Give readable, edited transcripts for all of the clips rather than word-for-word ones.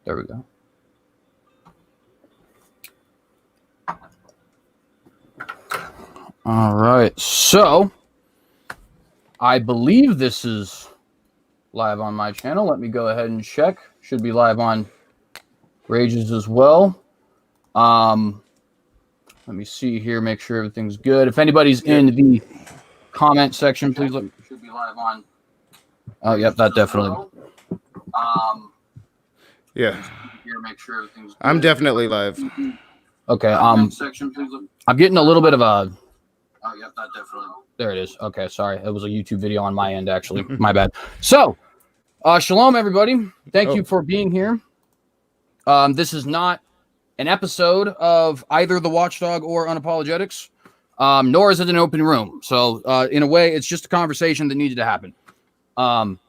There we go. All right. So I believe this is live on my channel. Let me go ahead and check. Should be live on Rages as well. Let me see here, make sure everything's good. If anybody's in the comment section, please look. Should be live on. Oh, yep, that definitely. Yeah. Here, make sure everything's good. I'm definitely live. Okay. Section, please look. I'm getting a little bit of a. Oh, yep, that definitely. There it is. Okay, sorry. It was a YouTube video on my end, actually. My bad. So, shalom, everybody. Thank you for being here. This is not an episode of either The Watchdog or Unapologetics, nor is it an open room. So, in a way, it's just a conversation that needed to happen.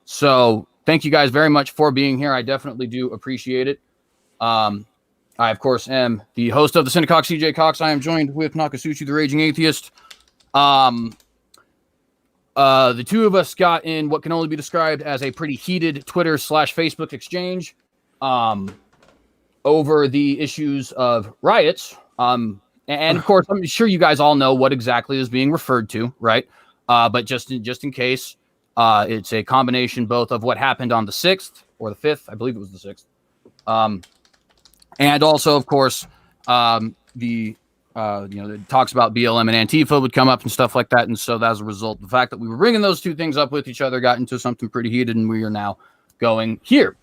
So, thank you guys very much for being here. I definitely do appreciate it. I, of course, am the host of the Synagogue, CJ Cox. I am joined with Nakasuchi, the Raging Atheist. The two of us got in what can only be described as a pretty heated Twitter/Facebook exchange over the issues of riots. And of course, I'm sure you guys all know what exactly is being referred to, right? But just in case, it's a combination both of what happened on the 6th or the 5th, I believe it was the 6th. And also, of course, it talks about BLM and Antifa would come up and stuff like that. And so as a result, the fact that we were bringing those two things up with each other got into something pretty heated, and we are now going here.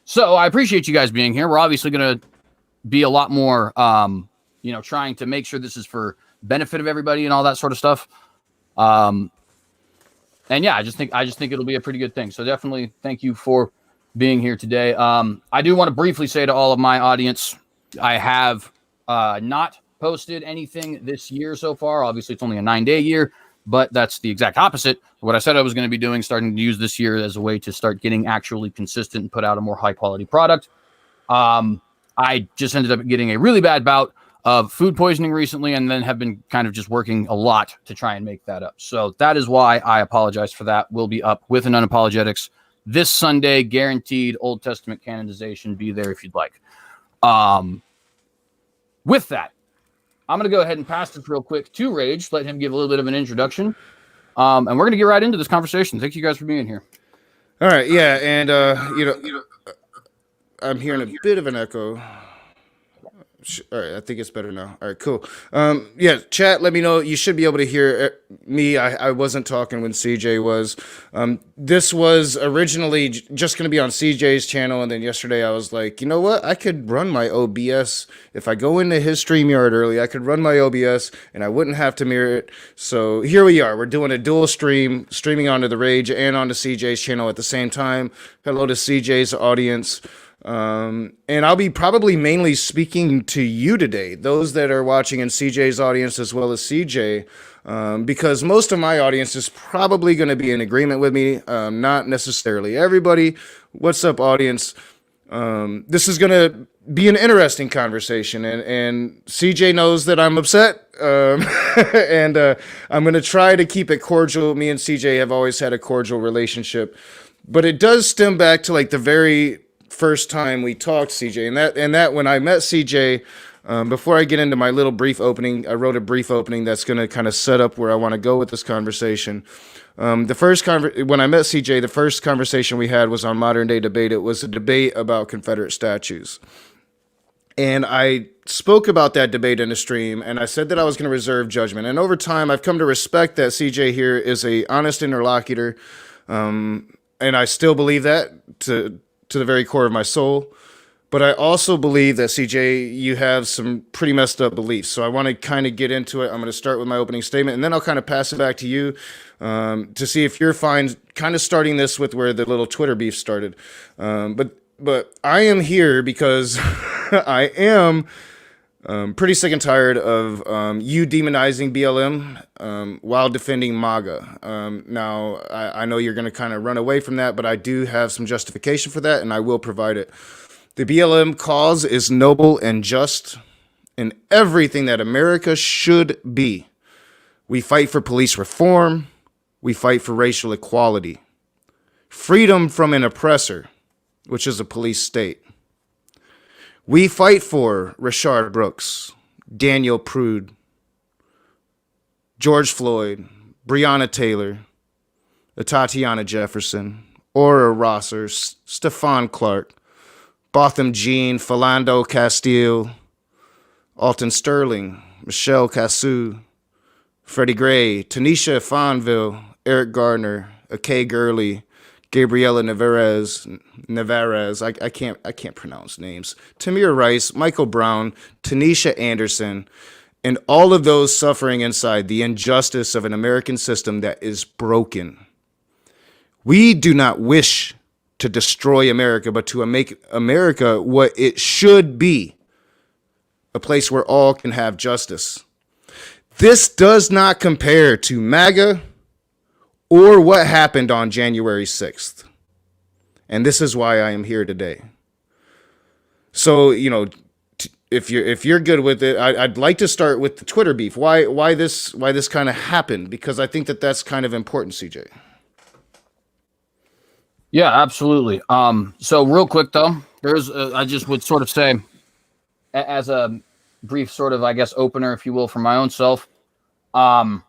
So I appreciate you guys being here. We're obviously going to be a lot more, trying to make sure this is for benefit of everybody and all that sort of stuff. And yeah, I just think it'll be a pretty good thing. So definitely thank you for being here today. I do want to briefly say to all of my audience, I have not posted anything this year so far. Obviously, it's only a 9-day year, but that's the exact opposite of what I said I was going to be doing, starting to use this year as a way to start getting actually consistent and put out a more high-quality product. I just ended up getting a really bad bout of food poisoning recently, and then have been kind of just working a lot to try and make that up. So that is why I apologize for that. We'll be up with an Unapologetics this Sunday, guaranteed. Old Testament canonization. Be there if you'd like. With that, I'm going to go ahead and pass this real quick to Rage, let him give a little bit of an introduction. And we're going to get right into this conversation. Thank you guys for being here. All right. Yeah. And, I'm hearing a bit of an echo. All right, I think it's better now. All right, cool. Chat, let me know. You should be able to hear me. I wasn't talking when CJ was. This was originally just going to be on CJ's channel, and then yesterday I was like, you know what? I could run my OBS. If I go into his StreamYard early, I could run my OBS, and I wouldn't have to mirror it. So here we are. We're doing a dual streaming onto the Rage and onto CJ's channel at the same time. Hello to CJ's audience. And I'll be probably mainly speaking to you today, those that are watching in CJ's audience as well as CJ, because most of my audience is probably going to be in agreement with me, not necessarily everybody. What's up, audience? This is going to be an interesting conversation, and CJ knows that I'm upset, and I'm going to try to keep it cordial. Me and CJ have always had a cordial relationship, but it does stem back to like the very first time we talked, CJ, and that when I met CJ, before I get into my little brief opening, I wrote a brief opening that's going to kind of set up where I want to go with this conversation. When I met CJ, the first conversation we had was on Modern Day Debate. It was a debate about Confederate statues. And I spoke about that debate in a stream, and I said that I was going to reserve judgment. And over time, I've come to respect that CJ here is a honest interlocutor, and I still believe that to the very core of my soul. But I also believe that, CJ, you have some pretty messed up beliefs. So I want to kind of get into it. I'm going to start with my opening statement, and then I'll kind of pass it back to you to see if you're fine kind of starting this with where the little Twitter beef started. But I am here because I am pretty sick and tired of you demonizing BLM while defending MAGA. Now, I know you're going to kind of run away from that, but I do have some justification for that, and I will provide it. The BLM cause is noble and just and everything that America should be. We fight for police reform. We fight for racial equality. Freedom from an oppressor, which is a police state. We fight for Rashard Brooks, Daniel Prude, George Floyd, Breonna Taylor, Tatiana Jefferson, Ora Rosser, Stephon Clark, Botham Jean, Philando Castile, Alton Sterling, Michelle Cassou, Freddie Gray, Tanisha Fonville, Eric Gardner, Akay Gurley, Gabriela Navarez, I can't pronounce names, Tamir Rice, Michael Brown, Tanisha Anderson, and all of those suffering inside the injustice of an American system that is broken. We do not wish to destroy America, but to make America what it should be, a place where all can have justice. This does not compare to MAGA or what happened on January 6th. And this is why I am here today. So, if you're good with it, I'd like to start with the Twitter beef. Why this kind of happened? Because I think that's kind of important, CJ. Yeah, absolutely. So real quick though, I just would sort of say, as a brief sort of, I guess, opener, if you will, for my own self, I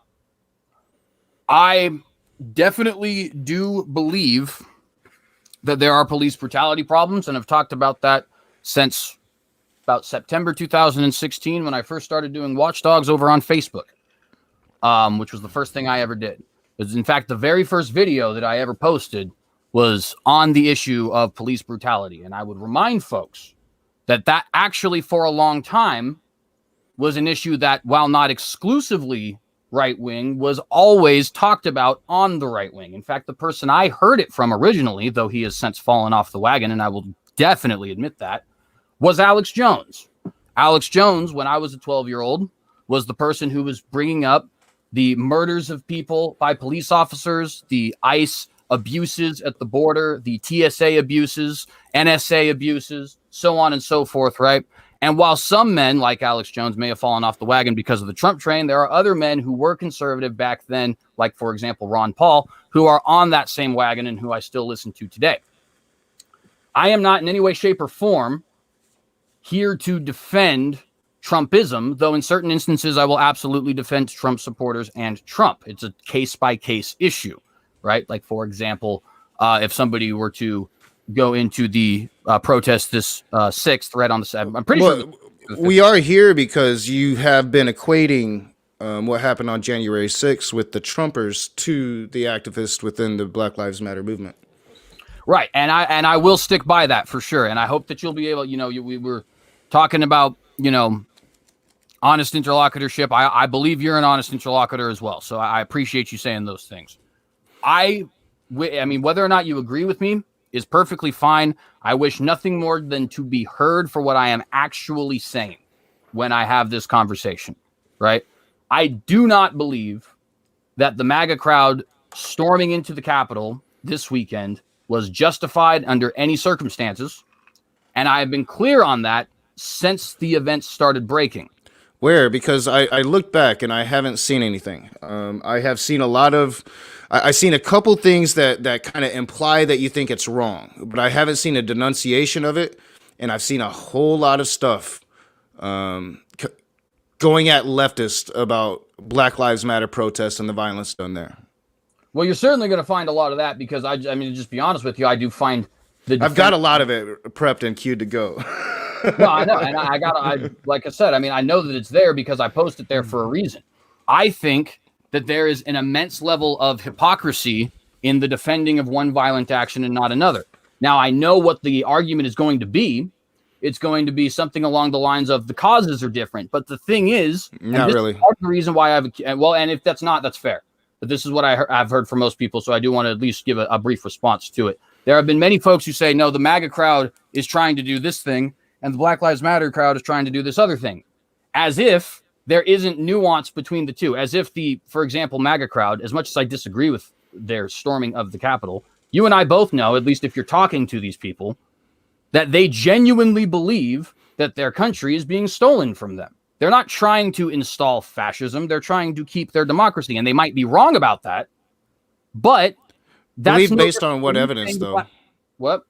definitely do believe that there are police brutality problems, and I've talked about that since about September 2016 when I first started doing Watchdogs over on Facebook, which was the first thing I ever did. It was, in fact, the very first video that I ever posted was on the issue of police brutality. And I would remind folks that actually for a long time was an issue that, while not exclusively right-wing, was always talked about on the right wing. In fact, the person I heard it from originally, though he has since fallen off the wagon, and I will definitely admit that, was Alex Jones. Alex Jones, when I was a 12-year-old, was the person who was bringing up the murders of people by police officers, the ICE abuses at the border, the TSA abuses, NSA abuses, so on and so forth, right? And while some men like Alex Jones may have fallen off the wagon because of the Trump train, there are other men who were conservative back then, like, for example, Ron Paul, who are on that same wagon and who I still listen to today. I am not in any way, shape, or form here to defend Trumpism, though in certain instances I will absolutely defend Trump supporters and Trump. It's a case-by-case issue, right? Like, for example, if somebody were to go into the protest this 6th, right on the 7th, I'm pretty sure. We are here because you have been equating what happened on January 6th with the Trumpers to the activists within the Black Lives Matter movement. Right, and I will stick by that for sure, and I hope that you'll be able, we were talking about, honest interlocutorship. I believe you're an honest interlocutor as well, so I appreciate you saying those things. I mean, whether or not you agree with me is perfectly fine. I wish nothing more than to be heard for what I am actually saying when I have this conversation, right? I do not believe that the MAGA crowd storming into the Capitol this weekend was justified under any circumstances, and I have been clear on that since the events started breaking. Where? Because I looked back and I haven't seen anything. I have seen a lot of... I've seen a couple things that kind of imply that you think it's wrong, but I haven't seen a denunciation of it, and I've seen a whole lot of stuff going at leftists about Black Lives Matter protests and the violence done there. Well, you're certainly going to find a lot of that because, I mean, to just be honest with you, I do find... I've got a lot of it prepped and queued to go. No, I know, and I like I said, I mean, I know that it's there because I post it there for a reason. I think that there is an immense level of hypocrisy in the defending of one violent action and not another. Now, I know what the argument is going to be. It's going to be something along the lines of the causes are different. But the thing is, not really. Is the reason why and if that's not, that's fair. But this is what I've heard from most people, so I do want to at least give a brief response to it. There have been many folks who say, no, the MAGA crowd is trying to do this thing, and the Black Lives Matter crowd is trying to do this other thing. As if there isn't nuance between the two. As if for example, MAGA crowd, as much as I disagree with their storming of the Capitol, you and I both know, at least if you're talking to these people, that they genuinely believe that their country is being stolen from them. They're not trying to install fascism. They're trying to keep their democracy. And they might be wrong about that, but that's based on what evidence, though? What?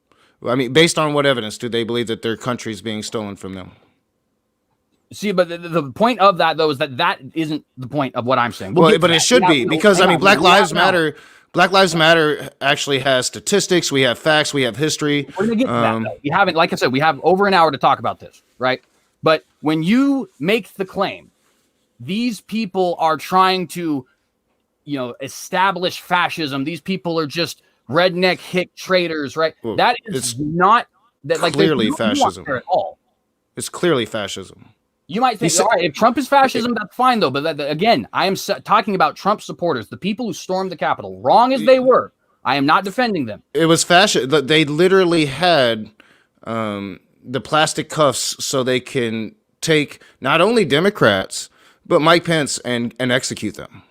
I mean, based on what evidence do they believe that their country is being stolen from them? See, but the point of that, though, is that isn't the point of what I'm saying. Well, but it should be, because, I mean, Black Lives Matter. Black Lives Matter actually has statistics. We have facts. We have history. We're going to get to that, though. We haven't, like I said, we have over an hour to talk about this, right? But when you make the claim, these people are trying to, establish fascism. These people are just redneck hick traitors, right? Well, that is not that like clearly fascism at all. It's clearly fascism. You might think, all right, if Trump is fascism, that's fine, though. But again, I am talking about Trump supporters, the people who stormed the Capitol, wrong as they were. I am not defending them. It was fascist. They literally had the plastic cuffs so they can take not only Democrats, but Mike Pence and execute them.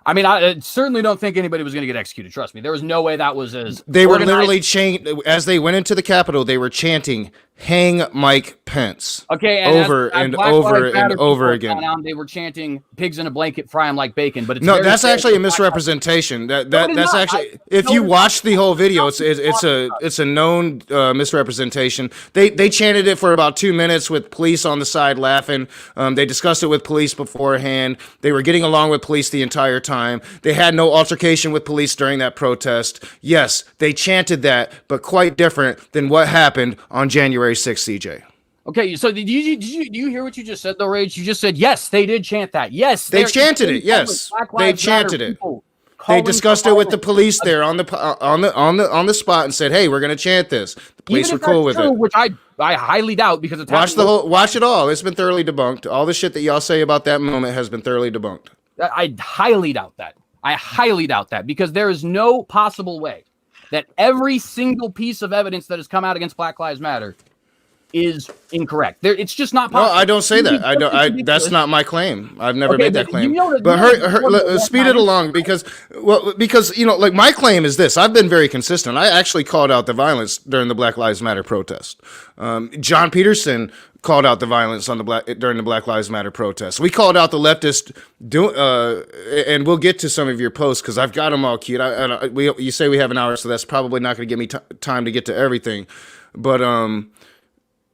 I mean, I certainly don't think anybody was going to get executed. Trust me. There was no way that was as They were literally as they went into the Capitol, they were chanting, "Hang Mike Pence." Okay, over and over and over again. They were chanting, "Pigs in a blanket, fry them like bacon." But it's no, that's actually a misrepresentation. That's actually, if you watch the whole video, it's a known misrepresentation. They chanted it for about 2 minutes with police on the side laughing. They discussed it with police beforehand. They were getting along with police the entire time. They had no altercation with police during that protest. Yes, they chanted that, but quite different than what happened on January 6th, CJ. Okay, so do you hear what you just said, though, Rage? You just said, yes, they did chant that. Yes, they chanted it. Yes, they chanted it. They discussed it with the police there on the spot and said, "Hey, we're going to chant this." The police were cool with it, which I highly doubt, because it's watch it all. It's been thoroughly debunked. All the shit that y'all say about that moment has been thoroughly debunked. I highly doubt that. I highly doubt that, because there is no possible way that every single piece of evidence that has come out against Black Lives Matter is incorrect. It's just not possible. No, I don't say that. That's not my claim. I've never made that claim. But speed it along, because like, my claim is this. I've been very consistent. I actually called out the violence during the Black Lives Matter protest. John Peterson called out the violence during the Black Lives Matter protest. We called out the leftist and we'll get to some of your posts, because I've got them all queued. You say we have an hour, so that's probably not going to give me time to get to everything. But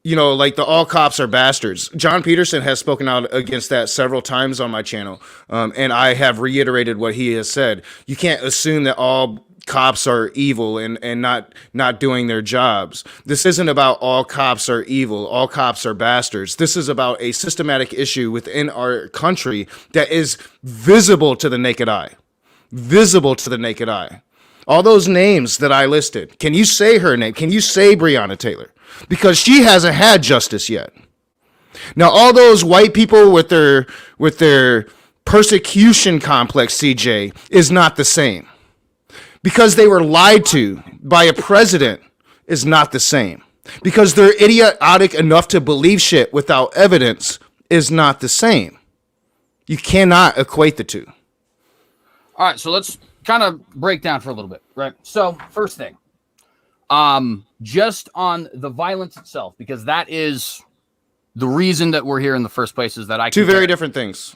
like the all cops are bastards. John Peterson has spoken out against that several times on my channel, and I have reiterated what he has said. You can't assume that all cops are evil and not doing their jobs. This isn't about all cops are evil, all cops are bastards. This is about a systematic issue within our country that is visible to the naked eye. Visible to the naked eye. All those names that I listed, can you say her name? Can you say Breonna Taylor? Because she hasn't had justice yet. Now, all those white people with their persecution complex, CJ, is not the same. Because they were lied to by a president is not the same. Because they're idiotic enough to believe shit without evidence is not the same. You cannot equate the two. All right, so let's kind of break down for a little bit, right? So, first thing, just on the violence itself, because that is the reason that we're here in the first place, is that two very different things.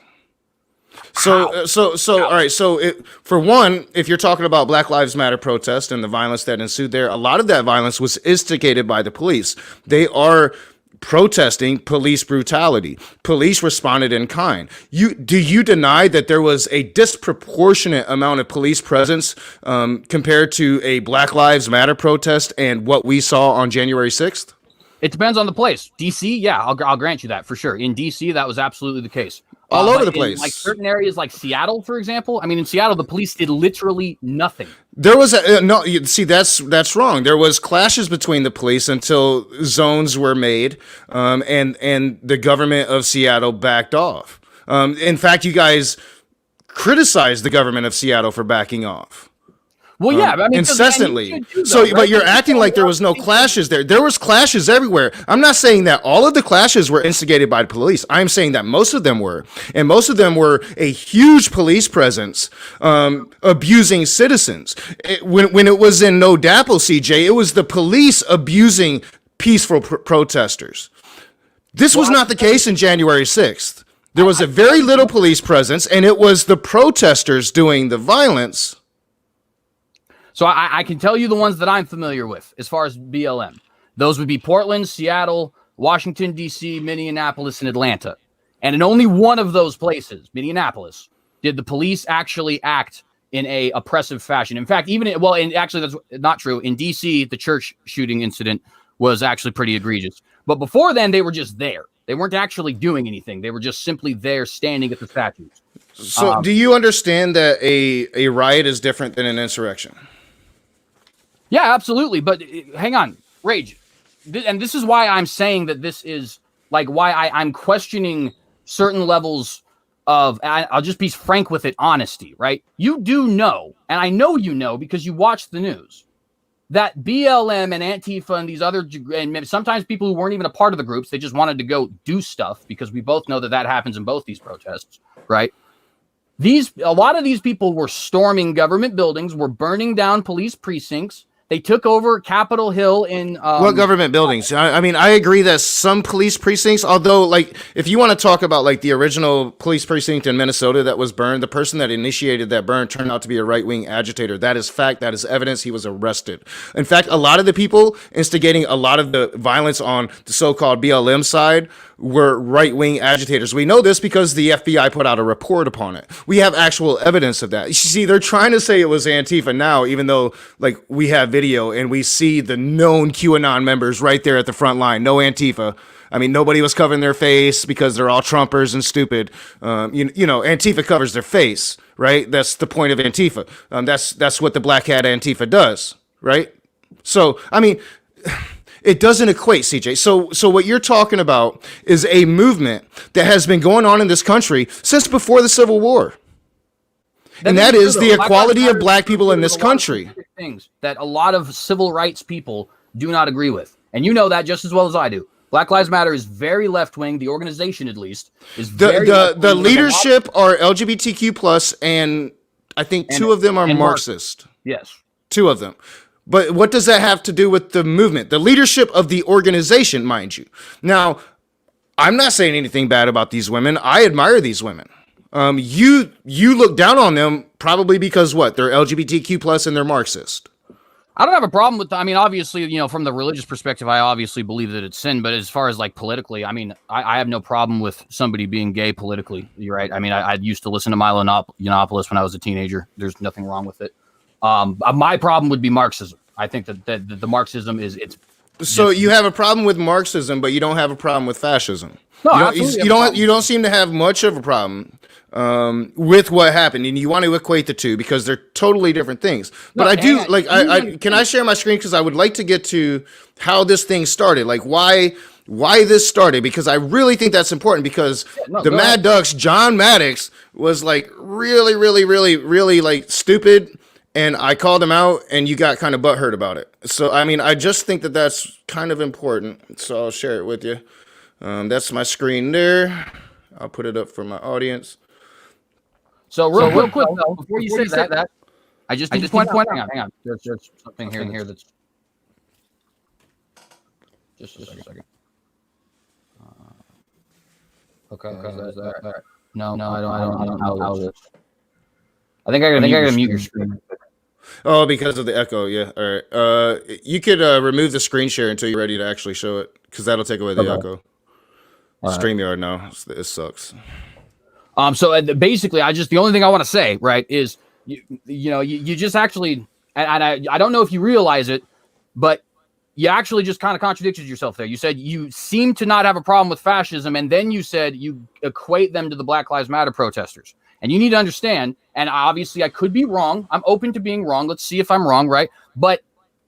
So, all right. So, for one, if you're talking about Black Lives Matter protest and the violence that ensued there, a lot of that violence was instigated by the police. They are protesting police brutality. Police responded in kind. Do you deny that there was a disproportionate amount of police presence compared to a Black Lives Matter protest and what we saw on January 6th? It depends on the place. DC, yeah, I'll grant you that for sure. In DC, that was absolutely the case. All over the place. Like certain areas like Seattle, for example. I mean, in Seattle, the police did literally nothing. There was no, see, that's wrong. There was clashes between the police until zones were made, and the government of Seattle backed off. In fact, you guys criticized the government of Seattle for backing off. Well, yeah, I mean, incessantly. But you're acting like there was no clashes there. There was clashes everywhere. I'm not saying that all of the clashes were instigated by the police. I'm saying that most of them were, and most of them were a huge police presence abusing citizens. When it was in No Dapple, CJ, it was the police abusing peaceful protesters. This was not the case in January 6th. There was a very little police presence, and it was the protesters doing the violence. So I can tell you the ones that I'm familiar with as far as BLM. Those would be Portland, Seattle, Washington, D.C., Minneapolis, and Atlanta. And in only one of those places, Minneapolis, did the police actually act in a oppressive fashion. In fact, actually that's not true. In D.C., the church shooting incident was actually pretty egregious. But before then, they were just there. They weren't actually doing anything. They were just simply there standing at the statues. So do you understand that a riot is different than an insurrection? Yeah, absolutely. But hang on, Rage. And this is why I'm saying that this is like why I'm questioning certain levels of, I'll just be frank with it, honesty, right? You do know, and I know you know because you watch the news, that BLM and Antifa and these other, and sometimes people who weren't even a part of the groups, they just wanted to go do stuff, because we both know that happens in both these protests, right? A lot of these people were storming government buildings, were burning down police precincts. They took over Capitol Hill in what government buildings? I mean, I agree that some police precincts, although, like, if you want to talk about like the original police precinct in Minnesota that was burned, the person that initiated that burn turned out to be a right-wing agitator. That is fact. That is evidence. He was arrested. In fact, a lot of the people instigating a lot of the violence on the so-called BLM side were right-wing agitators. We know this because the FBI put out a report upon it. We have actual evidence of that. You see, they're trying to say it was Antifa now, even though, like, we have video and we see the known QAnon members right there at the front line. No Antifa. I mean, nobody was covering their face because they're all Trumpers and stupid. You know, Antifa covers their face, right? That's the point of Antifa. That's what the Black Hat Antifa does, right? So, I mean, it doesn't equate, CJ. So what you're talking about is a movement that has been going on in this country since before the Civil War. And that is the equality of black people in this country. Things that a lot of civil rights people do not agree with. And you know that just as well as I do. Black Lives Matter is very left-wing. The organization, at least, is very the leadership are LGBTQ plus, and I think two of them are Marxist. Yes. Two of them. But what does that have to do with the movement? The leadership of the organization, mind you. Now, I'm not saying anything bad about these women. I admire these women. You look down on them probably because what? They're LGBTQ plus and they're Marxist. I don't have a problem with, I mean, obviously, you know, from the religious perspective, I obviously believe that it's sin. But as far as like politically, I mean, I have no problem with somebody being gay politically. You're right. I mean, I used to listen to Milo Yiannopoulos when I was a teenager. There's nothing wrong with it. My problem would be Marxism. I think that the Marxism it's. So you have a problem with Marxism, but you don't have a problem with fascism. No, you don't seem to have much of a problem with what happened, and you want to equate the two because they're totally different things. But I do like. Can I share my screen because I would like to get to how this thing started, like why this started, because I really think that's important because Mad Ducks, John Maddox was like really like stupid. And I called him out, and you got kind of butthurt about it. So, I mean, I just think that that's kind of important. So I'll share it with you. That's my screen there. I'll put it up for my audience. So real quick, though, before you say that, I just need to point out. Hang on. There's something here that's just a second. Okay. Is that? No, I don't know this. I think I gotta mute your screen. Oh, because of the echo, yeah. All right. You could remove the screen share until you're ready to actually show it, because that'll take away the echo. Right. StreamYard now, it sucks. So basically, the only thing I want to say, right, is you just actually, and I don't know if you realize it, but you actually just kind of contradicted yourself there. You said you seem to not have a problem with fascism, and then you said you equate them to the Black Lives Matter protesters. And you need to understand, and obviously I could be wrong. I'm open to being wrong. Let's see if I'm wrong, right? But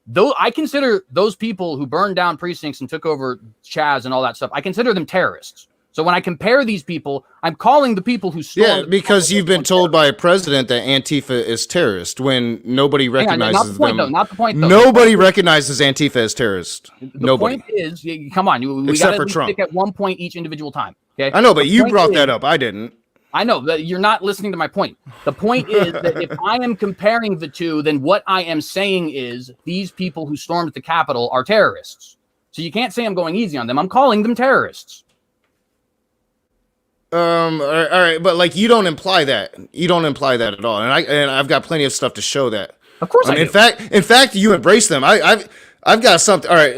though I consider those people who burned down precincts and took over Chaz and all that stuff, I consider them terrorists. So when I compare these people, I'm calling the people who stormed. Yeah, because you've been told by a president that Antifa is terrorist when nobody recognizes them. Not the point, though. Nobody recognizes Antifa as terrorist. Nobody. The point is, come on, we got to stick at one point each individual time. Okay. I know, but you brought that up. I didn't. I know that you're not listening to my point. The point is that if I am comparing the two, then what I am saying is these people who stormed the Capitol are terrorists. So you can't say I'm going easy on them. I'm calling them terrorists. All right, but like you don't imply that. You don't imply that at all. And I've got plenty of stuff to show that. Of course I do. In fact, you embrace them. I've got something. All right,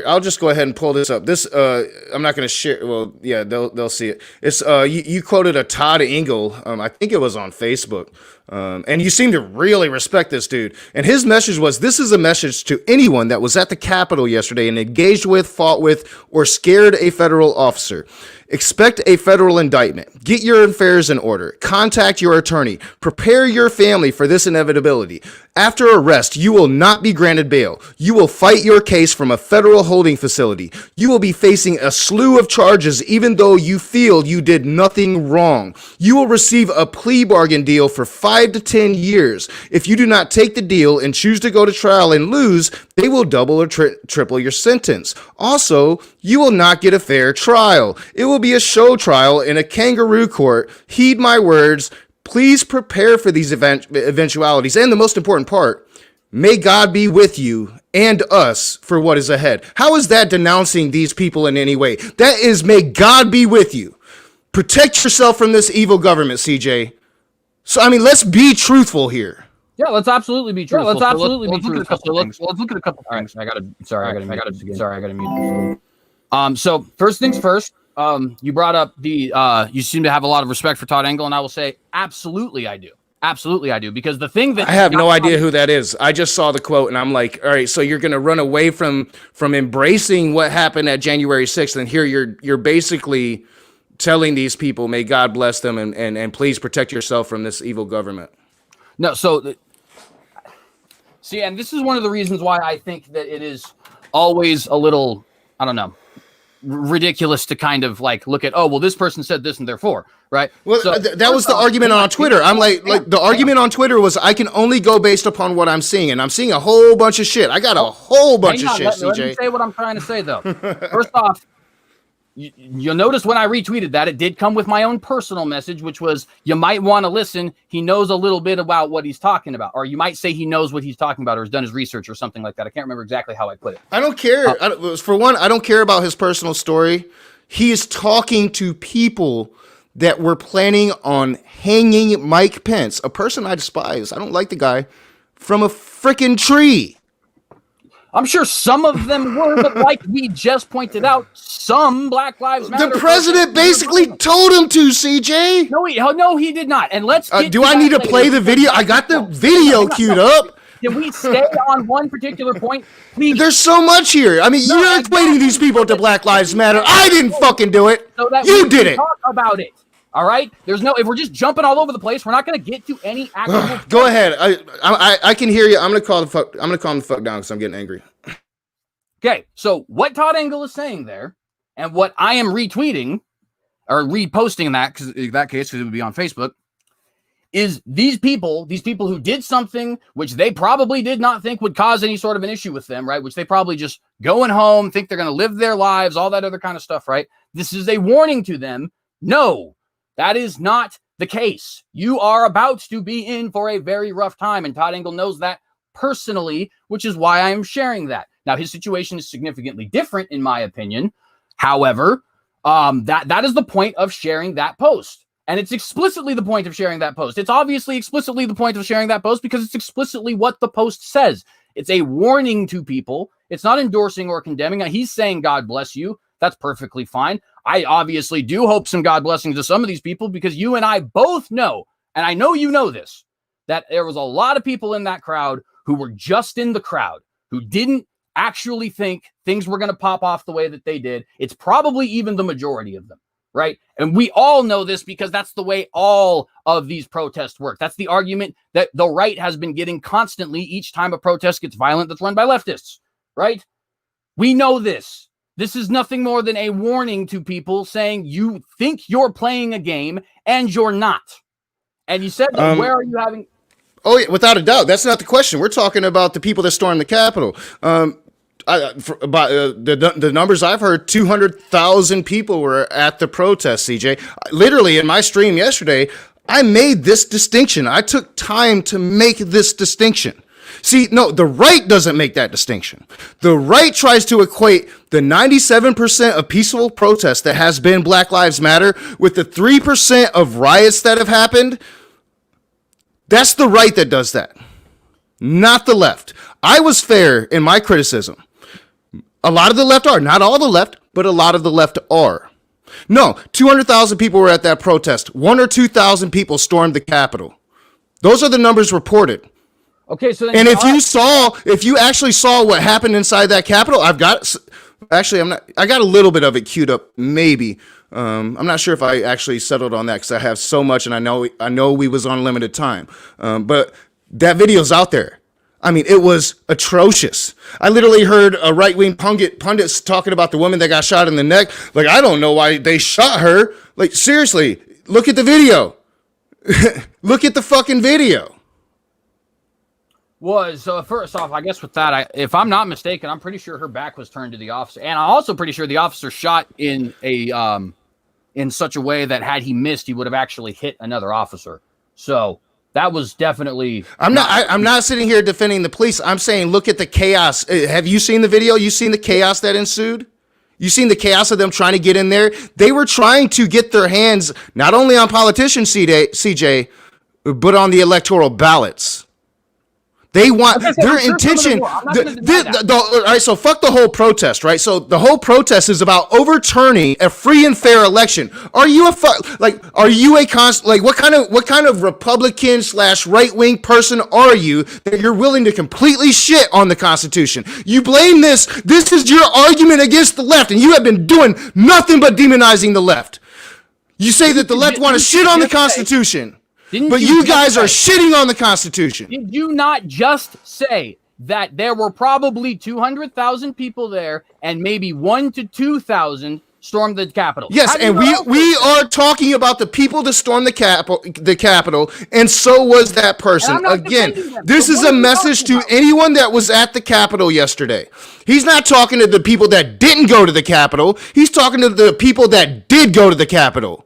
I'll just go ahead and pull this up. This I'm not going to share. Well, yeah, they'll see it. It's you quoted a Todd Engel. I think it was on Facebook. And you seem to really respect this dude. And his message was, "This is a message to anyone that was at the Capitol yesterday and engaged with, fought with, or scared a federal officer. Expect a federal indictment. Get your affairs in order. Contact your attorney. Prepare your family for this inevitability. After arrest, you will not be granted bail. You will fight your case from a federal holding facility. You will be facing a slew of charges even though you feel you did nothing wrong. You will receive a plea bargain deal for 5 to 10 years. If you do not take the deal and choose to go to trial and lose, they will double or triple your sentence. Also, you will not get a fair trial. It will be a show trial in a kangaroo court. Heed my words. Please prepare for these eventualities. And the most important part, may God be with you and us for what is ahead." How is that denouncing these people in any way? That is, may God be with you. Protect yourself from this evil government, CJ. So, I mean, let's be truthful here. Yeah, let's absolutely be truthful. Yeah, let's absolutely be truthful. Let's look at a couple things. I gotta mute this. So first things first. You brought up you seem to have a lot of respect for Todd Engel, and I will say, absolutely I do. Absolutely I do. Because the thing that I have no idea who that is. I just saw the quote and I'm like, all right, so you're gonna run away from embracing what happened at January 6th, and here you're basically telling these people, may God bless them and please protect yourself from this evil government. No, so see, and this is one of the reasons why I think that it is always a little, I don't know, ridiculous to kind of like look at, oh, well, this person said this and therefore, right? Well, so, that was the argument on Twitter. I'm like the argument on Twitter was, I can only go based upon what I'm seeing, and I'm seeing a whole bunch of shit. I got a whole bunch of shit, CJ. Let me say what I'm trying to say, though. First off, you'll notice when I retweeted that, it did come with my own personal message, which was, you might want to listen. He knows a little bit about what he's talking about. Or you might say he knows what he's talking about or has done his research or something like that. I can't remember exactly how I put it. I don't care. For one, I don't care about his personal story. He is talking to people that were planning on hanging Mike Pence, a person I despise. I don't like the guy, from a freaking tree. I'm sure some of them were, but like we just pointed out, some Black Lives Matter. The president basically told him to, CJ. No, he did not. And let's get do I need to play the video? I got the video queued up. Can we stay on one particular point, please? There's so much here. I mean, you're equating these people to Black Lives Matter. I didn't fucking do it. So that you did it. Talk about it. All right. If we're just jumping all over the place, we're not going to get to any actual. Go ahead. I can hear you. I'm gonna calm the fuck down because I'm getting angry. Okay. So what Todd Engel is saying there, and what I am retweeting or reposting in that, because in that case, because it would be on Facebook, is these people who did something which they probably did not think would cause any sort of an issue with them, right? Which they probably just going home, think they're going to live their lives, all that other kind of stuff, right? This is a warning to them. No. That is not the case. You are about to be in for a very rough time, and Todd Engel knows that personally, which is why I am sharing that. Now, his situation is significantly different, in my opinion. However, that is the point of sharing that post, and it's explicitly the point of sharing that post. It's obviously explicitly the point of sharing that post because it's explicitly what the post says. It's a warning to people. It's not endorsing or condemning. He's saying, God bless you. That's perfectly fine. I obviously do hope some God blessings to some of these people because you and I both know, and I know you know this, that there was a lot of people in that crowd who were just in the crowd, who didn't actually think things were going to pop off the way that they did. It's probably even the majority of them, right? And we all know this because that's the way all of these protests work. That's the argument that the right has been getting constantly each time a protest gets violent that's run by leftists, right? We know this. This is nothing more than a warning to people saying you think you're playing a game and you're not. And you said, where are you having... Oh, yeah, without a doubt. That's not the question. We're talking about the people that stormed the Capitol. The numbers I've heard, 200,000 people were at the protest, CJ. Literally, in my stream yesterday, I made this distinction. I took time to make this distinction. See, no, the right doesn't make that distinction. The right tries to equate the 97% of peaceful protest that has been Black Lives Matter with the 3% of riots that have happened. That's the right that does that. not the left. I was fair in my criticism. A lot of the left are. Not all the left, but a lot of the left are. No, 200,000 people were at that protest. 1,000 or 2,000 people stormed the Capitol. Those are the numbers reported. Okay, so then and if you actually saw what happened inside that Capitol, I got a little bit of it queued up, maybe. I'm not sure if I actually settled on that because I have so much, and I know we was on limited time. But that video's out there. I mean, it was atrocious. I literally heard a right-wing pundits talking about the woman that got shot in the neck. Like, I don't know why they shot her. Like, seriously, look at the video. Look at the fucking video. Well, so first off, I guess with that, if I'm not mistaken, I'm pretty sure her back was turned to the officer, and I'm also pretty sure the officer shot in such a way that had he missed, he would have actually hit another officer. So that was definitely. I'm not sitting here defending the police. I'm saying, look at the chaos. Have you seen the video? You seen the chaos that ensued? You seen the chaos of them trying to get in there? They were trying to get their hands not only on politicians, CJ, but on the electoral ballots. They want their intention. All right, so fuck the whole protest, right? So the whole protest is about overturning a free and fair election. Are you what kind of Republican / right wing person are you that you're willing to completely shit on the Constitution? You blame this. This is your argument against the left, and you have been doing nothing but demonizing the left. You say that the left want to shit on the Constitution. But you guys are shitting on the Constitution. Did you not just say that there were probably 200,000 people there and maybe 1,000 to 2,000 stormed the Capitol? Yes, and we are talking about the people that stormed the Capitol, and so was that person. Again, this is a message to anyone that was at the Capitol yesterday. He's not talking to the people that didn't go to the Capitol. He's talking to the people that did go to the Capitol.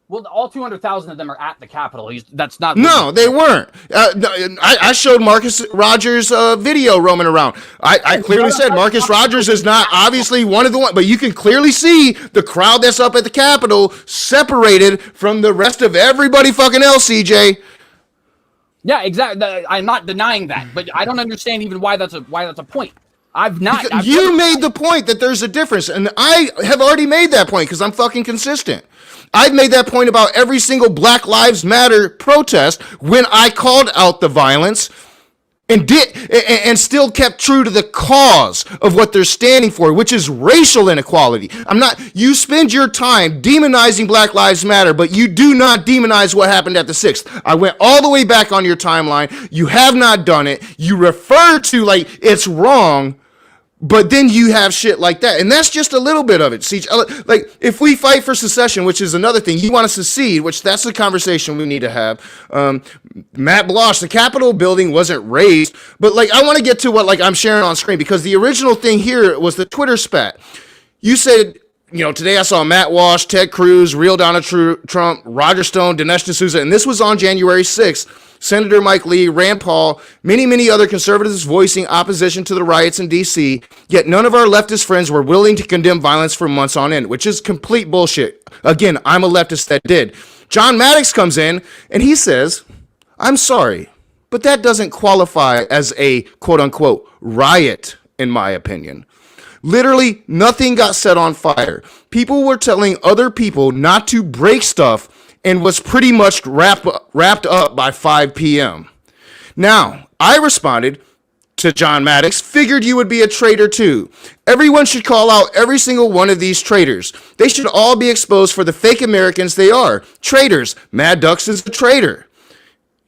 Well, all 200,000 of them are at the Capitol. That's not. No, they weren't. I showed Marcus Rogers' video roaming around. I clearly said Marcus Rogers is not obviously one of the ones, but you can clearly see the crowd that's up at the Capitol separated from the rest of everybody fucking else, CJ. Yeah, exactly. I'm not denying that, but I don't understand even why that's a point. You made the point that there's a difference, and I have already made that point because I'm fucking consistent. I've made that point about every single Black Lives Matter protest when I called out the violence and still kept true to the cause of what they're standing for, which is racial inequality. You spend your time demonizing Black Lives Matter, but you do not demonize what happened at the 6th. I went all the way back on your timeline. You have not done it. You refer to it's wrong. But then you have shit like that. And that's just a little bit of it. See, like, if we fight for secession, which is another thing, you want to secede, which that's the conversation we need to have. Matt Blosh, the Capitol building wasn't razed. But, I want to get to what, I'm sharing on screen, because the original thing here was the Twitter spat. You said, today I saw Matt Walsh, Ted Cruz, real Donald Trump, Roger Stone, Dinesh D'Souza, and this was on January 6th. Senator Mike Lee, Rand Paul, many other conservatives voicing opposition to the riots in D.C., yet none of our leftist friends were willing to condemn violence for months on end, which is complete bullshit. Again, I'm a leftist that did. John Maddox comes in, and he says, I'm sorry, but that doesn't qualify as a quote-unquote riot, in my opinion. Literally, nothing got set on fire. People were telling other people not to break stuff and was pretty much wrapped up by 5 p.m. Now, I responded to John Maddox, figured you would be a traitor too. Everyone should call out every single one of these traitors. They should all be exposed for the fake Americans they are. Traitors. Mad Ducks is a traitor.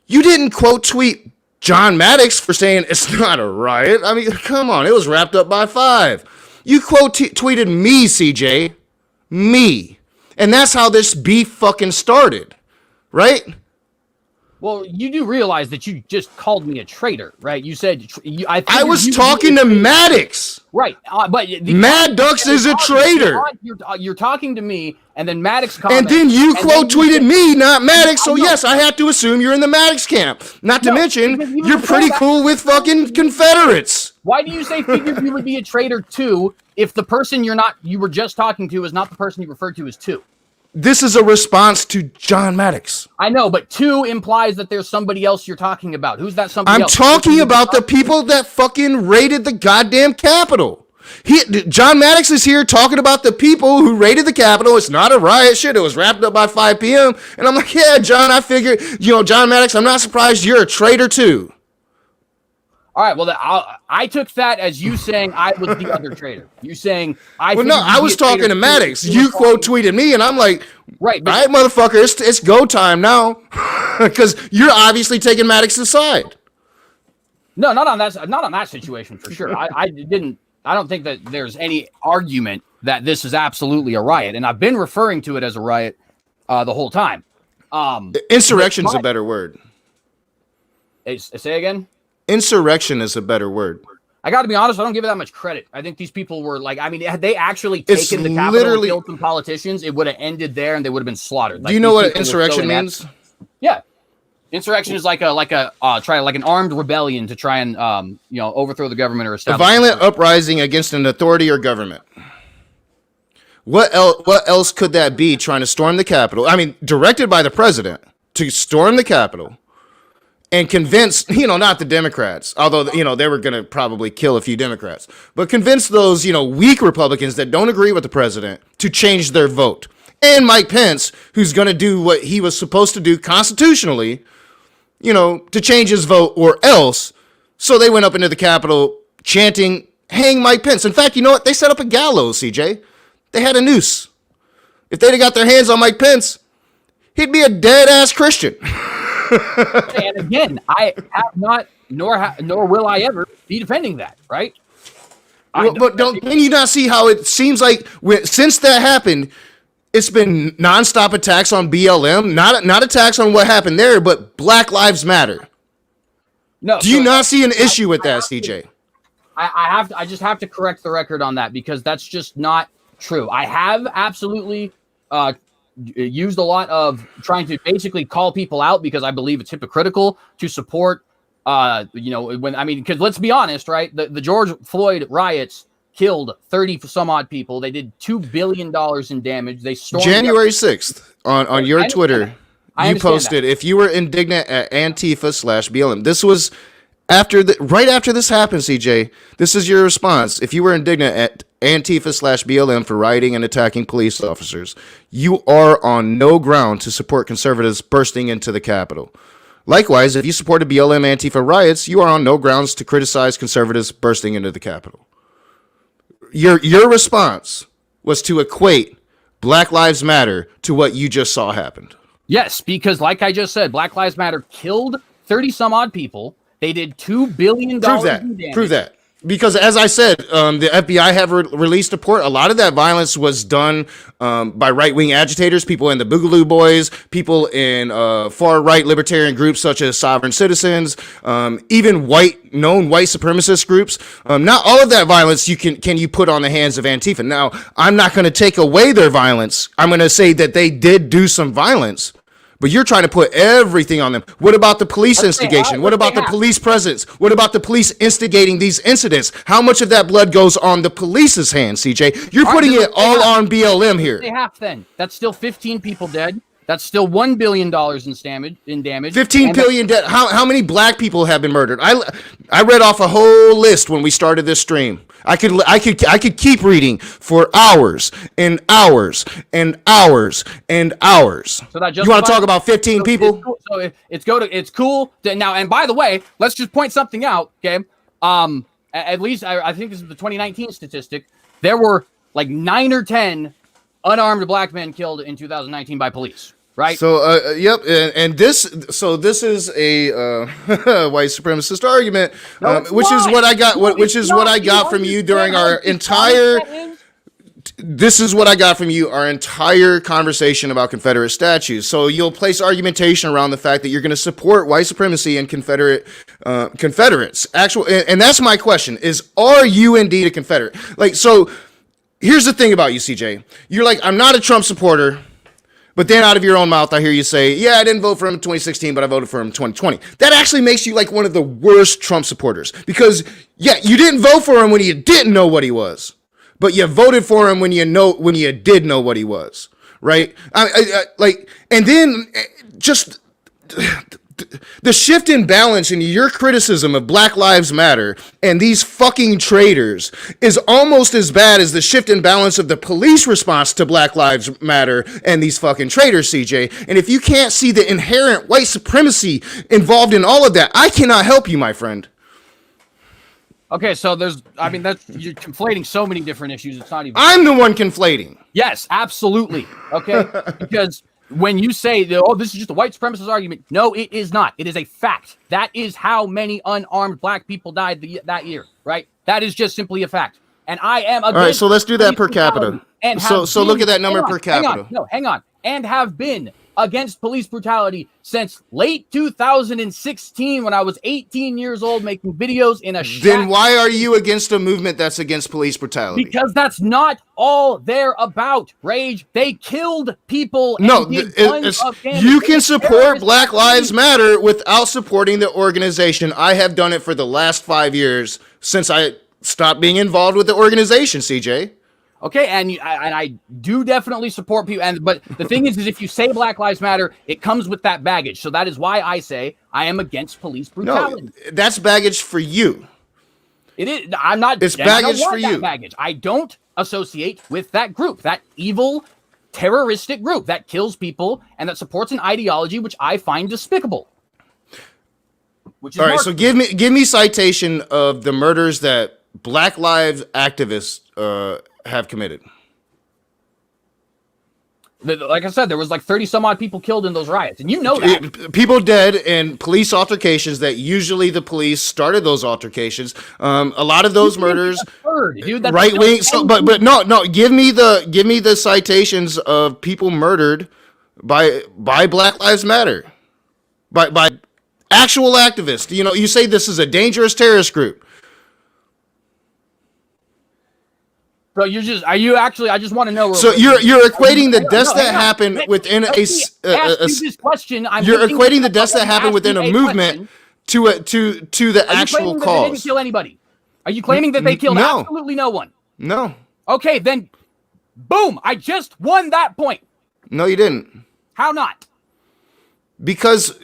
You didn't quote tweet John Maddox for saying it's not a riot. I mean, come on, it was wrapped up by 5. You quote tweeted me, CJ. Me. And that's how this beef fucking started, right? Well, you do realize that you just called me a traitor, right? You said I was talking to Maddox, right? But Mad Ducks is a traitor. You're talking to me, and then Maddox comments, and then you quote tweeted me, not Maddox. So yes, I have to assume you're in the Maddox camp. Not to mention you're pretty cool with fucking Confederates. Why do you say figured you would be a traitor too if the person you were just talking to is not the person you referred to as two? This is a response to John Maddox. I know, but 2 implies that there's somebody else you're talking about. Who's that somebody else? I'm talking about the people that fucking raided the goddamn Capitol. John Maddox is here talking about the people who raided the Capitol. It's not a riot. Shit, it was wrapped up by 5 p.m. And I'm like, yeah, John, I figured, John Maddox, I'm not surprised you're a traitor too. All right, well, I took that as you saying I was the other traitor. You saying I. Well, no, I was talking to Maddox. You quote tweeted me, and I'm like, right, all right, motherfucker, it's go time now, because you're obviously taking Maddox's side. No, not on that situation for sure. I don't think that there's any argument that this is absolutely a riot, and I've been referring to it as a riot the whole time. Insurrection is a better word. Say again. Insurrection is a better word. I got to be honest, I don't give it that much credit. I think these people were like, I mean, had they actually taken the Capitol and killed some politicians, it would have ended there and they would have been slaughtered. Like, do you know what insurrection means? Yeah. Insurrection is like an armed rebellion to try and overthrow the government or establish a violent uprising against an authority or government. What else could that be? Trying to storm the Capitol? I mean, directed by the president to storm the Capitol. And convince, not the Democrats, although, they were going to probably kill a few Democrats, but convince those, weak Republicans that don't agree with the president to change their vote. And Mike Pence, who's going to do what he was supposed to do constitutionally, to change his vote or else. So they went up into the Capitol chanting, hang Mike Pence. In fact, you know what? They set up a gallows, CJ. They had a noose. If they'd have got their hands on Mike Pence, he'd be a dead-ass Christian. And again, I have not, nor will I ever be defending that, right? But can you not see how it seems like since that happened, it's been nonstop attacks on BLM, not attacks on what happened there, but Black Lives Matter. No, do you not see an issue with that, CJ? I just have to correct the record on that because that's just not true. I have absolutely used a lot of trying to basically call people out because I believe it's hypocritical to support, because let's be honest, right? The George Floyd riots killed 30 some odd people. They did $2 billion in damage. They stormed January 6th on your Twitter. You posted if you were indignant at Antifa/BLM. This was right after this happened, CJ. This is your response. If you were indignant at Antifa/BLM for rioting and attacking police officers, you are on no ground to support conservatives bursting into the Capitol. Likewise, if you supported BLM Antifa riots, you are on no grounds to criticize conservatives bursting into the Capitol. Your response was to equate Black Lives Matter to what you just saw happened. Yes, because like I just said, Black Lives Matter killed 30 some odd people. They did $2 billion in damage. Prove that. Because as I said, the FBI have released a report. A lot of that violence was done by right-wing agitators, people in the Boogaloo Boys, people in far-right libertarian groups such as Sovereign Citizens, even known white supremacist groups. Not all of that violence can you put on the hands of Antifa. Now, I'm not going to take away their violence. I'm going to say that they did do some violence. But you're trying to put everything on them. What about the police instigation? What about the police presence? What about the police instigating these incidents? How much of that blood goes on the police's hands, CJ? You're putting it all on BLM here. They have then. That's still 15 people dead. That's still $1 billion in damage. 15 billion dead. How many black people have been murdered? I read off a whole list when we started this stream. I could keep reading for hours and hours and hours and hours. So that you want to talk about 15 people? It's cool to, now. And by the way, let's just point something out. Okay, at least I think this is the 2019 statistic. There were like 9 or 10 unarmed black men killed in 2019 by police. Right. So, yep, and this is a white supremacist argument, which is what I got. Which is what I got from you during our entire. This is what I got from you our entire conversation about Confederate statues. So you'll place argumentation around the fact that you're going to support white supremacy and Confederates. And that's my question: is are you indeed a Confederate? Like, so here's the thing about you, CJ. You're like, I'm not a Trump supporter. But then out of your own mouth, I hear you say, yeah, I didn't vote for him in 2016, but I voted for him in 2020. That actually makes you like one of the worst Trump supporters. Because, yeah, you didn't vote for him when you didn't know what he was. But you voted for him when you did know what he was. right? Like, and then just the shift in balance in your criticism of Black Lives Matter and these fucking traitors is almost as bad as the shift in balance of the police response to Black Lives Matter and these fucking traitors, CJ. And if you can't see the inherent white supremacy involved in all of that, I cannot help you, my friend. Okay, so you're conflating so many different issues. It's not even. I'm the one conflating. Yes, absolutely. Okay, because when you say, this is just a white supremacist argument, no, it is not. It is a fact. That is how many unarmed black people died that year, right? That is just simply a fact. And I am against. All right, so let's do that per capita. And so look at that number per capita. Hang on. And have been against police brutality since late 2016 when I was 18 years old making videos in a shack. Then why are you against a movement that's against police brutality? Because that's not all they're about, Rage. They killed people. No, you can support Black Lives Matter without supporting the organization. I have done it for the last 5 years since I stopped being involved with the organization, CJ. Okay, and I do definitely support people, but the thing is if you say Black Lives Matter, it comes with that baggage. So that is why I say I am against police brutality. No, that's baggage for you. It is. I'm not. It's baggage for you. Baggage. I don't associate with that group, that evil, terroristic group that kills people and that supports an ideology which I find despicable. Which is all right. So give me citation of the murders that Black Lives activists have committed. Like I said, there was like 30 some odd people killed in those riots, and you know that. People dead in police altercations that usually the police started those altercations. A lot of those murders, right wing. But no. Give me the citations of people murdered by Black Lives Matter, by actual activists. You know, you say this is a dangerous terrorist group. Bro, I just want to know. So you're equating the deaths that happened within this question. You're equating the deaths that happened within a movement to the actual cause. They didn't kill anybody? Are you claiming that they killed absolutely no one? No. Okay, then, boom! I just won that point. No, you didn't. How not? Because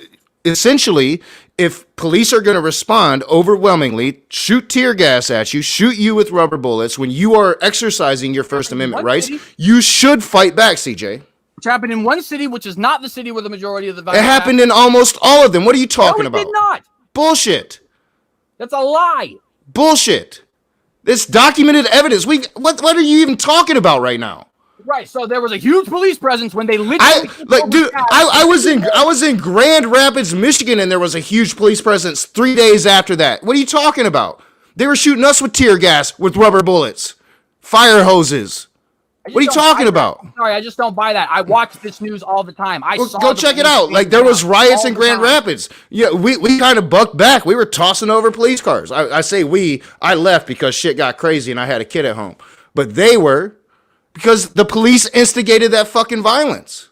essentially, if police are going to respond overwhelmingly, shoot tear gas at you, shoot you with rubber bullets when you are exercising your First Amendment rights, you should fight back, CJ. Which happened in one city, which is not the city where the majority of the violence happened in almost all of them. What are you talking about? It did not. Bullshit. That's a lie. Bullshit. It's documented evidence. What are you even talking about right now? Right, so there was a huge police presence when they literally. I was in Grand Rapids, Michigan, and there was a huge police presence 3 days after that. What are you talking about? They were shooting us with tear gas, with rubber bullets, fire hoses. What are you talking about? Sorry, I just don't buy that. I watch this news all the time. Go check it out. Like, there was riots in Grand Rapids. Yeah, we kind of bucked back. We were tossing over police cars. I say we. I left because shit got crazy and I had a kid at home. But they were. Because the police instigated that fucking violence.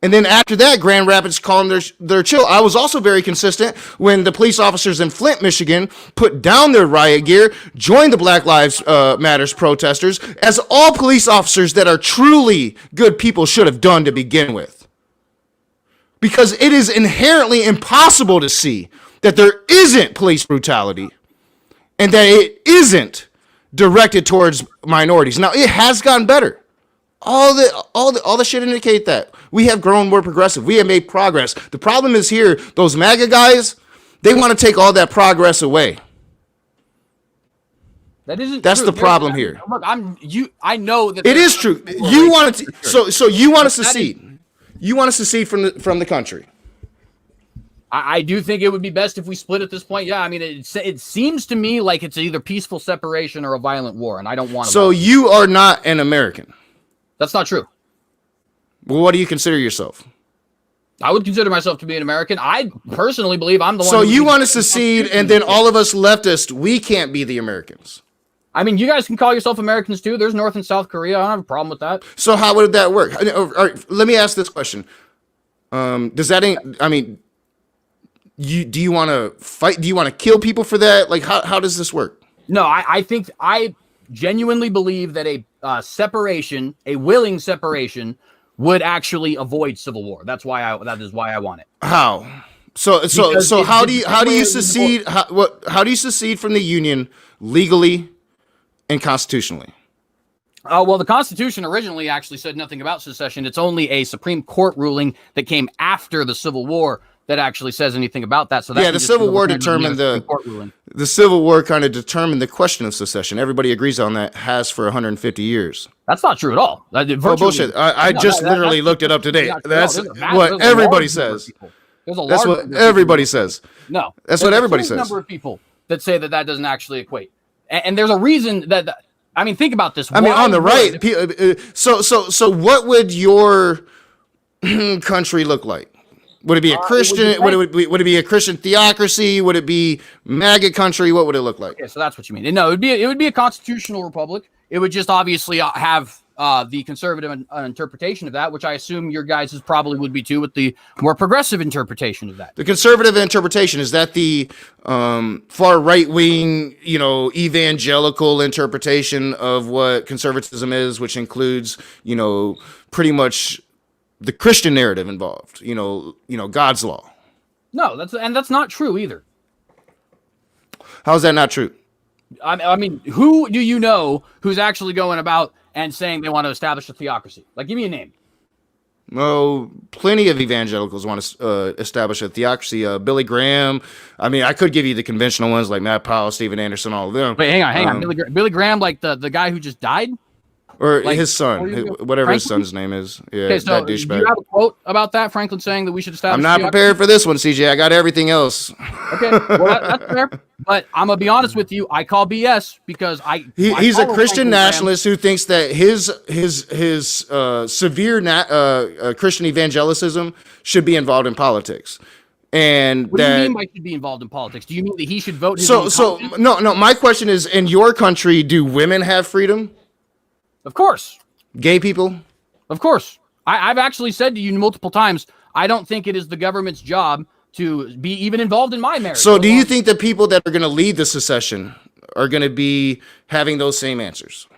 And then after that, Grand Rapids calmed their chill. I was also very consistent when the police officers in Flint, Michigan, put down their riot gear, joined the Black Lives Matters protesters, as all police officers that are truly good people should have done to begin with. Because it is inherently impossible to see that there isn't police brutality and that it isn't directed towards minorities. Now, it has gotten better. All the shit indicate that. We have grown more progressive. We have made progress. The problem is here, those MAGA guys, they want to take all that progress away. That's the problem here. Look, I know that it is true. You want to so you want to secede. You want to secede from the country. I do think it would be best if we split at this point. Yeah, I mean, it seems to me like it's either peaceful separation or a violent war, and I don't want to. So you are not an American. That's not true. Well, what do you consider yourself? I would consider myself to be an American. I personally believe I'm the one. So you want to secede, and then all of us leftists, we can't be the Americans. I mean, you guys can call yourself Americans too. There's North and South Korea. I don't have a problem with that. So how would that work? All right, let me ask this question. Does that? I mean. Do you want to fight? Do you want to kill people for that? Like, how does this work? No, I think genuinely believe that a separation, a willing separation, would actually avoid civil war. That is why I want it. How? So how do you secede? How do you secede from the Union legally and constitutionally? Well, the Constitution originally actually said nothing about secession. It's only a Supreme Court ruling that came after the Civil War that actually says anything about that. So that the Civil War determined the Civil War kind of determined the question of secession. Everybody agrees on that. Has for 150 years. That's not true at all. Bullshit. I just literally looked it up today. That's what everybody says. That's what everybody says. No, that's what everybody says. There's a number of people that say that doesn't actually equate, and there's a reason that. I mean, think about this. I mean, on the right. So what would your country look like? Would it be a Christian? Would it be a Christian theocracy? Would it be MAGA country? What would it look like? Okay, so that's what you mean. No, it would be a constitutional republic. It would just obviously have the conservative interpretation of that, which I assume your guys' probably would be too, with the more progressive interpretation of that. The conservative interpretation, is that the far right wing, evangelical interpretation of what conservatism is, which includes, pretty much the Christian narrative involved, God's law. No, that's not true either. How is that not true? I mean, who do you know who's actually going about and saying they want to establish a theocracy? Like, give me a name. Well, plenty of evangelicals want to establish a theocracy. Billy Graham. I mean, I could give you the conventional ones like Matt Powell, Stephen Anderson, all of them. Wait, hang on. Billy Graham, like the guy who just died? Or like his son, whatever Franklin? His son's name is. Yeah, okay, so do you have a quote about that? Franklin saying that we should establish. I'm not prepared for this one, CJ. I got everything else. Okay, well that's fair. But I'm gonna be honest with you. I call BS because he's a Christian nationalist who thinks that his severe Christian evangelicism should be involved in politics. And what do you mean by should be involved in politics? Do you mean that he should vote? No. My question is: in your country, do women have freedom? Of course. Gay people? Of course. I've actually said to you multiple times, I don't think it is the government's job to be even involved in my marriage. So do you think the people that are going to lead the secession are going to be having those same answers?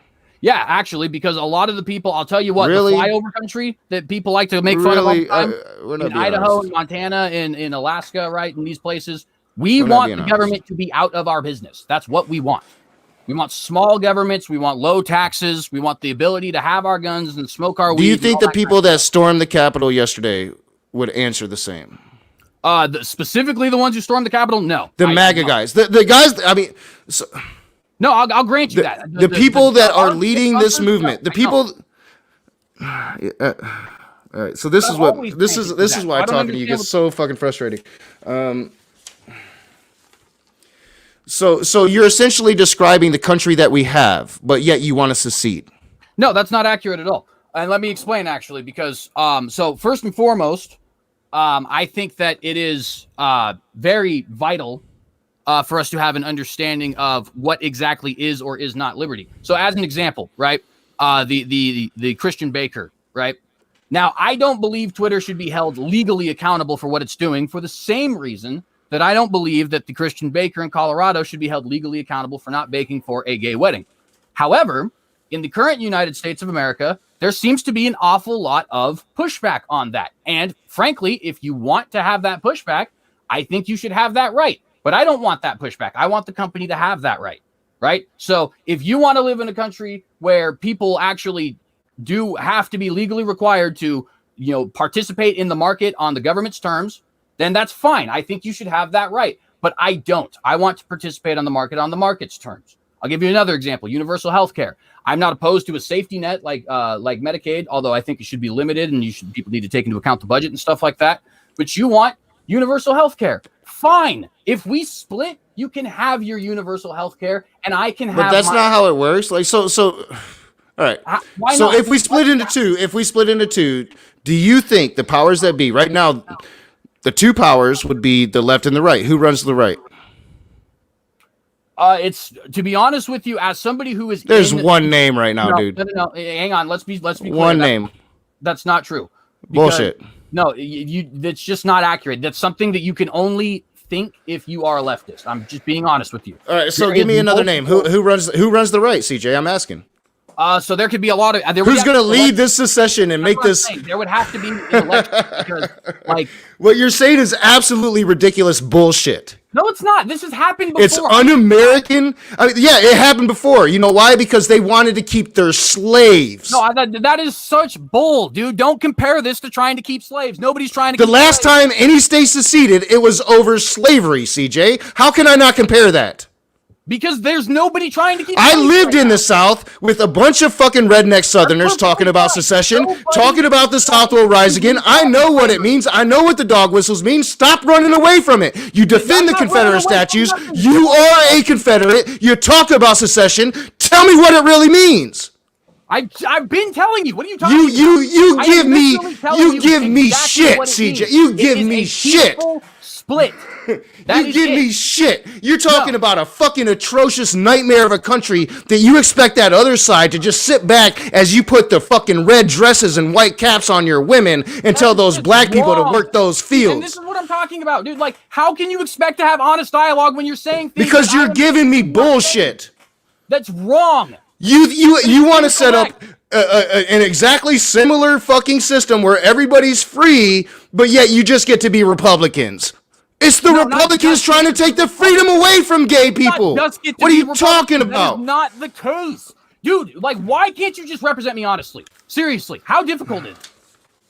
Yeah, actually, because a lot of the people, I'll tell you what, really? The flyover country that people like to make fun of all the time, in Idaho, in Montana, in Alaska, right, in these places, we want the government to be out of our business. That's what we want. We want small governments. We want low taxes. We want the ability to have our guns and smoke our weed. Do you think the people that stormed the Capitol yesterday would answer the same? Specifically the ones who stormed the Capitol? No. The MAGA guys. The guys, I mean... No, I'll grant you that. The people that are leading this movement, the people... all right, so this is why talking to you gets so fucking frustrating. So you're essentially describing the country that we have, but yet you want to secede. No, that's not accurate at all. And let me explain, actually, because so first and foremost, I think that it is very vital for us to have an understanding of what exactly is or is not liberty. So as an example, right, the Christian baker, right? Now, I don't believe Twitter should be held legally accountable for what it's doing for the same reason that I don't believe that the Christian baker in Colorado should be held legally accountable for not baking for a gay wedding. However, in the current United States of America, there seems to be an awful lot of pushback on that. And frankly, if you want to have that pushback, I think you should have that right. But I don't want that pushback. I want the company to have that right, right? So if you want to live in a country where people actually do have to be legally required to, participate in the market on the government's terms, then that's fine. I think you should have that right. But I don't. I want to participate on the market's terms. I'll give you another example, universal health care. I'm not opposed to a safety net like Medicaid, although I think it should be limited and people need to take into account the budget and stuff like that. But you want universal health care. Fine. If we split, you can have your universal health care and I can have But that's not how it works. Like so all right. Why so not? if we split into two, do you think the powers that be right now, the two powers would be the left and the right? Who runs the right? It's, to be honest with you, as somebody who is there's one name right now, dude. No. Hang on. Let's be clear. One name. That's not true. Bullshit. No, that's just not accurate. That's something that you can only think if you are a leftist. I'm just being honest with you. All right, so give me another name. Who runs the right, CJ? I'm asking. So there could be a lot of who's going to lead this secession and make this. There would have to be an election because, like, what you're saying is absolutely ridiculous bullshit. No, it's not. This has happened before. It's un-American. I mean, yeah, it happened before. You know why? Because they wanted to keep their slaves. No, that is such bull, dude. Don't compare this to trying to keep slaves. Nobody's trying to keep The last slaves. time any state seceded, it was over slavery, CJ. How can I not compare that? Because there's nobody trying to keep I slaves lived right in now. the South with a bunch of fucking redneck Southerners talking about secession, talking about the South will rise again. I know what it means. I know what the dog whistles mean. Stop running away from it. You defend the Confederate statues. You are a Confederate. You talk about secession. Tell me what it really means. I've been telling you. What are you talking about? You give me exactly shit, CJ. You give me shit. Split. You give me shit. You're talking about a fucking atrocious nightmare of a country that you expect that other side to just sit back as you put the fucking red dresses and white caps on your women and tell those black people to work those fields. And this is what I'm talking about, dude. Like, how can you expect to have honest dialogue when you're saying things? Because you're giving me bullshit. That's wrong. You want to set up an exactly similar fucking system where everybody's free, but yet you just get to be Republicans. It's the Republicans trying to take the freedom away from gay people. What are you talking about? That is not the case. Dude, like, why can't you just represent me honestly? Seriously, how difficult is it?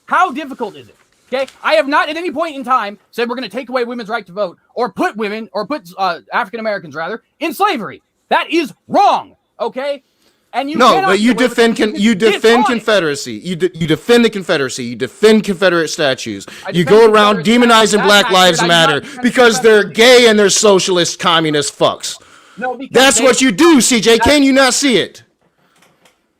How difficult is it? Okay, I have not at any point in time said we're going to take away women's right to vote or put women or put African Americans rather in slavery. That is wrong. Okay. And you but you defend Confederacy. You defend the Confederacy. You defend Confederate statues. You go around demonizing Black Lives Matter because they're gay and they're socialist, communist fucks. No, that's what you do, CJ. Can you not see it?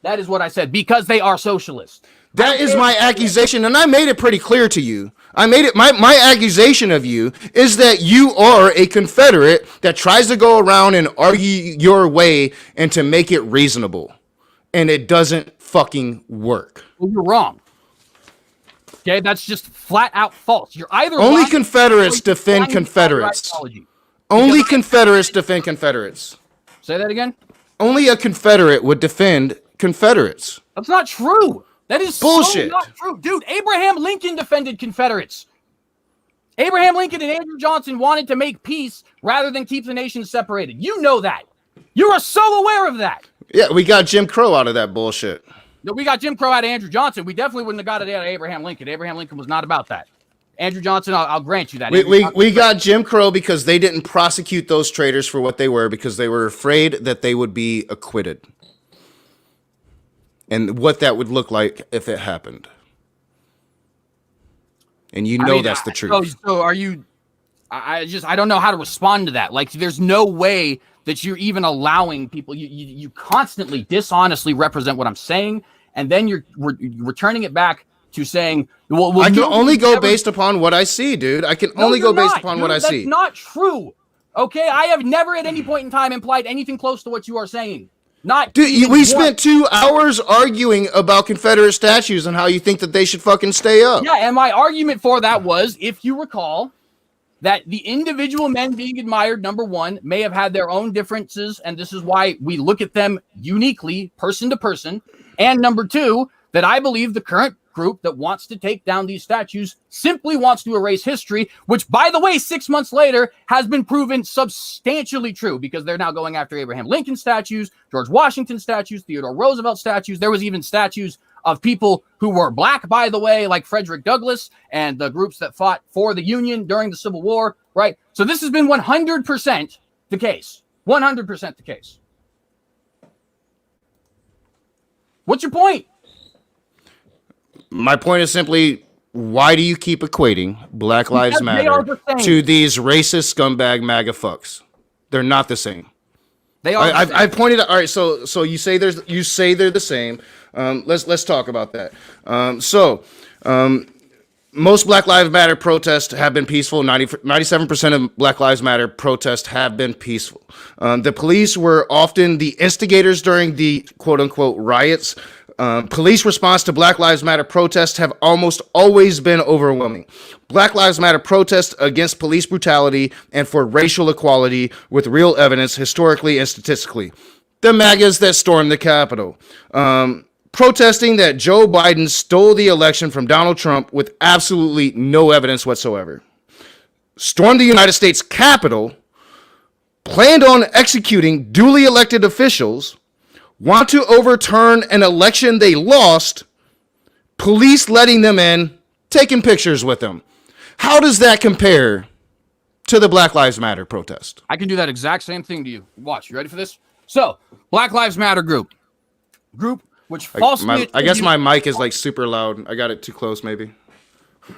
That is what I said. Because they are socialist. That is my accusation, and I made it pretty clear to you. I made it my accusation of you is that you are a Confederate that tries to go around and argue your way and to make it reasonable. And it doesn't fucking work. Well, you're wrong. Okay, that's just flat out false. You're either only Confederates defend Confederates. Only Confederates defend Confederates. Say that again? Only a Confederate would defend Confederates. That's not true. That is bullshit. So not true. Dude, Abraham Lincoln defended Confederates. Abraham Lincoln and Andrew Johnson wanted to make peace rather than keep the nation separated. You know that. You are so aware of that. Yeah, we got Jim Crow out of that bullshit. No, we got Jim Crow out of Andrew Johnson. We definitely wouldn't have got it out of Abraham Lincoln. Abraham Lincoln was not about that. Andrew Johnson, I'll grant you that. We got Jim Crow because they didn't prosecute those traitors for what they were because they were afraid that they would be acquitted. And what that would look like if it happened. And that's the truth. So are you, I don't know how to respond to that. Like, there's no way that you're even allowing people, you constantly dishonestly represent what I'm saying. And then you're returning it back to saying, well I can only go based upon what I see, dude. I can only go based upon what I see. That's not true. Okay. I have never at any point in time implied anything close to what you are saying. Dude, we spent 2 hours arguing about Confederate statues and how you think that they should fucking stay up. Yeah, and my argument for that was, if you recall, that the individual men being admired, number one, may have had their own differences, and this is why we look at them uniquely, person to person. And number two, that I believe the current group that wants to take down these statues simply wants to erase history, which, by the way, 6 months later has been proven substantially true because they're now going after Abraham Lincoln statues, George Washington statues, Theodore Roosevelt statues. There was even statues of people who were black, by the way, like Frederick Douglass and the groups that fought for the Union during the Civil War, right? So this has been 100% the case. 100% the case. What's your point? My point is simply, why do you keep equating Black Lives Matter to these racist scumbag MAGA fucks? They're not the same. They are. I pointed out. All right, so you say they're the same. Let's talk about that. Most Black Lives Matter protests have been peaceful. 97% of Black Lives Matter protests have been peaceful. The police were often the instigators during the quote-unquote riots. Police response to Black Lives Matter protests have almost always been overwhelming. Black Lives Matter protests against police brutality and for racial equality with real evidence historically and statistically. The MAGAs that stormed the Capitol. Protesting that Joe Biden stole the election from Donald Trump with absolutely no evidence whatsoever. Stormed the United States Capitol, planned on executing duly elected officials, want to overturn an election they lost, police letting them in, taking pictures with them. How does that compare to the Black Lives Matter protest? I can do that exact same thing to you. Watch, you ready for this? So, Black Lives Matter group which falsely... I guess my mic is like super loud. I got it too close, maybe.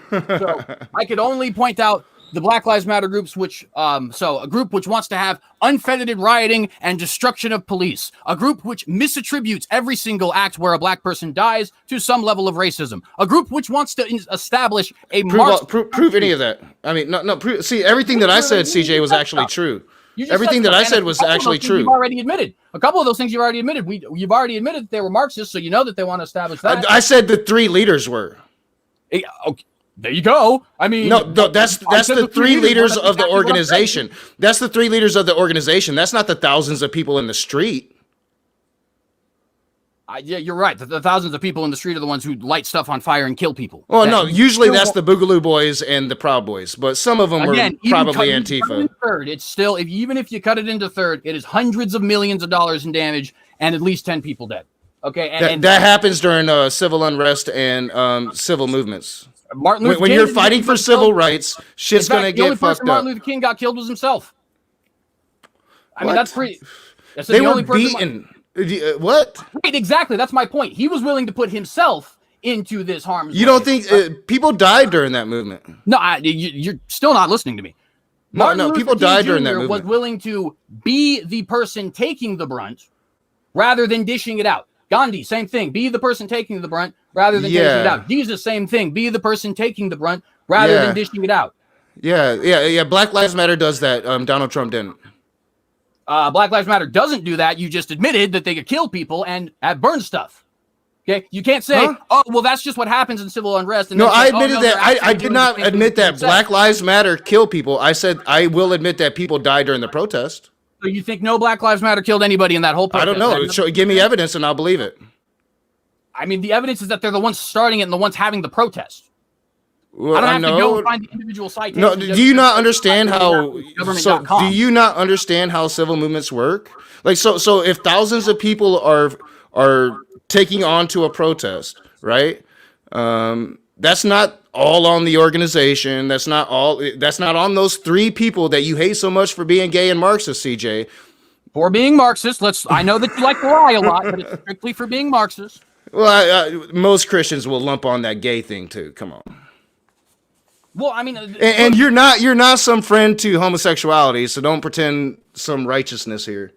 So, I could only point out the Black Lives Matter groups, which, so a group which wants to have unfettered rioting and destruction of police, a group which misattributes every single act where a black person dies to some level of racism, a group which wants to establish a prove any of that. I mean, no. See, everything that I said, CJ, was actually true. Everything that I said was actually true. You've already admitted a couple of those things. You've already admitted. You've already admitted that they were Marxists, so you know that they want to establish that. I said the three leaders were. Okay. There you go. I mean, no, that's the three leaders of the organization. That's the three leaders of the organization. That's not the thousands of people in the street. Yeah, you're right. The thousands of people in the street are the ones who light stuff on fire and kill people. Well, no, usually that's the Boogaloo Boys and the Proud Boys, but some of them were probably Antifa. Third, it's still, even if you cut it into third, it is hundreds of millions of dollars in damage and at least 10 people dead. Okay, that happens during civil unrest and civil movements. When you're fighting for civil rights, shit's gonna get fucked up. Martin Luther King got killed was himself. I mean, that's pretty. They were beaten. What? Right, exactly. That's my point. He was willing to put himself into this harm's way. You don't think people died during that movement? No, you're still not listening to me. No, people died during that movement. Was willing to be the person taking the brunt rather than dishing it out. Gandhi, same thing. Be the person taking the brunt rather than dishing it out. Jesus, same thing. Be the person taking the brunt rather than dishing it out. Yeah. Black Lives Matter does that. Donald Trump didn't. Black Lives Matter doesn't do that. You just admitted that they could kill people and burn stuff. Okay, you can't say, "Oh, well, that's just what happens in civil unrest." And no, I admitted that. I did not admit that Black Lives Matter kill people. I said I will admit that people died during the protest. So you think no Black Lives Matter killed anybody in that whole protest? I don't know. Give me evidence and I'll believe it. I mean, the evidence is that they're the ones starting it and the ones having the protest. Well, I don't have to go and find the individual citations. No, do you not understand how? So, do you not understand how civil movements work? Like, so if thousands of people are taking on to a protest, right? That's not all on the organization. That's not on those three people that you hate so much for being gay and Marxist, CJ. For being Marxist, I know that you like to lie a lot, but it's strictly for being Marxist. Well, most Christians will lump on that gay thing too. Come on. Well, I mean, and you're not some friend to homosexuality, so don't pretend some righteousness here.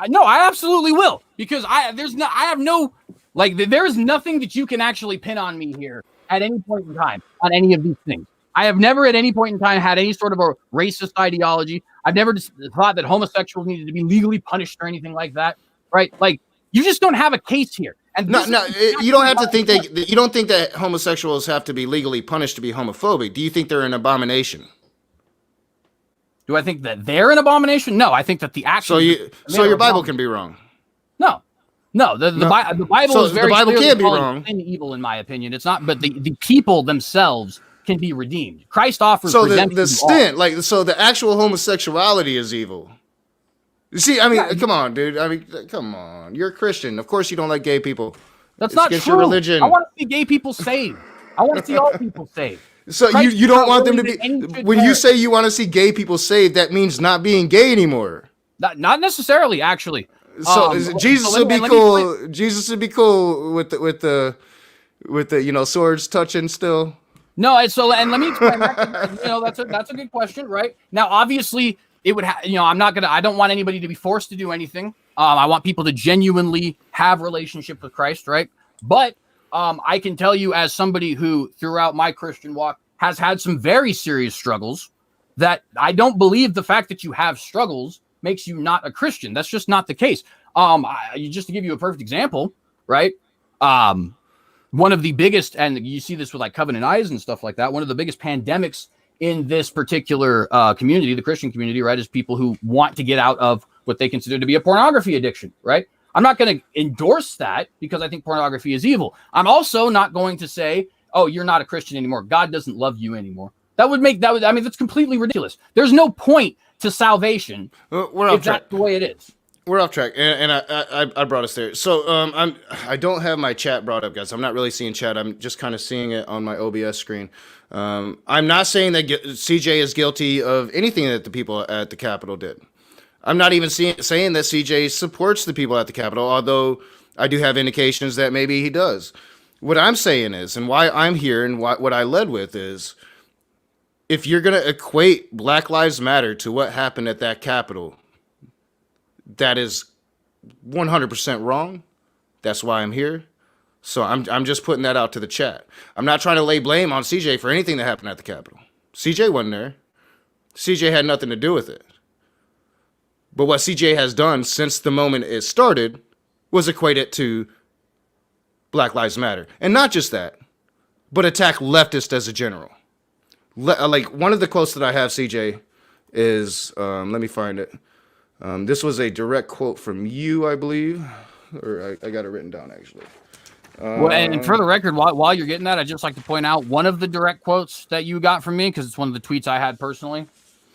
No, I absolutely will, because there is nothing that you can actually pin on me here at any point in time on any of these things. I have never at any point in time had any sort of a racist ideology. I've never just thought that homosexuals needed to be legally punished or anything like that, right? Like, you just don't have a case here. And you don't have to think that. You don't think that homosexuals have to be legally punished to be homophobic. Do you think they're an abomination? Do I think that they're an abomination? No, I think that the action. So your Bible can be wrong. No. The Bible is very the Bible clearly can't be wrong. Evil, in my opinion. It's not, but the people themselves can be redeemed. Christ offers redemption. So the actual homosexuality is evil. You see, I mean, come on, dude. I mean, come on. You're a Christian. Of course you don't like gay people. That's not true. Your religion. I want to see gay people saved. I want to see all people saved. So you don't want them to be. When you say you want to see gay people saved, that means not being gay anymore. Not necessarily, actually. So Jesus would be cool. Jesus would be cool with the swords touching still. No, and let me explain that. That's a good question, right? Now, obviously, it would I don't want anybody to be forced to do anything. I want people to genuinely have relationship with Christ, right? But I can tell you, as somebody who throughout my Christian walk has had some very serious struggles, that I don't believe the fact that you have struggles makes you not a Christian. That's just not the case. Just to give you a perfect example, right? One of the biggest, and you see this with like Covenant Eyes and stuff like that, one of the biggest pandemics in this particular community, the Christian community, right, is people who want to get out of what they consider to be a pornography addiction, right? I'm not going to endorse that because I think pornography is evil. I'm also not going to say, oh, you're not a Christian anymore. God doesn't love you anymore. I mean, that's completely ridiculous. There's no point to salvation if that's the way it is. We're off track, and I brought us there. So I don't have my chat brought up, guys. I'm not really seeing chat. I'm just kind of seeing it on my OBS screen. I'm not saying that CJ is guilty of anything that the people at the Capitol did. I'm not even saying that CJ supports the people at the Capitol, although I do have indications that maybe he does. What I'm saying is, and why I'm here, and what I led with is, if you're going to equate Black Lives Matter to what happened at that Capitol, that is 100% wrong. That's why I'm here. So I'm just putting that out to the chat. I'm not trying to lay blame on CJ for anything that happened at the Capitol. CJ wasn't there. CJ had nothing to do with it. But what CJ has done since the moment it started was equate it to Black Lives Matter. And not just that, but attack leftists as a general. Like one of the quotes that I have, CJ, is, let me find it. This was a direct quote from you, I believe. Or I got it written down, actually. Well, and for the record, while you're getting that, I'd just like to point out one of the direct quotes that you got from me, because it's one of the tweets I had personally,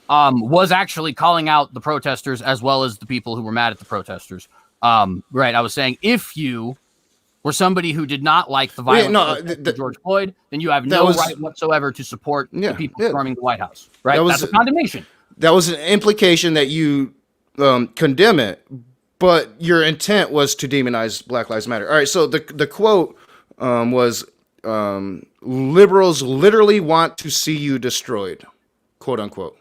was actually calling out the protesters as well as the people who were mad at the protesters. Right. I was saying, if you were somebody who did not like the violence of George Floyd, then you have no right whatsoever to support the people storming the White House. Right. That's a condemnation. That was an implication that you condemn it, but your intent was to demonize Black Lives Matter. All right. So the quote was, liberals literally want to see you destroyed, quote unquote.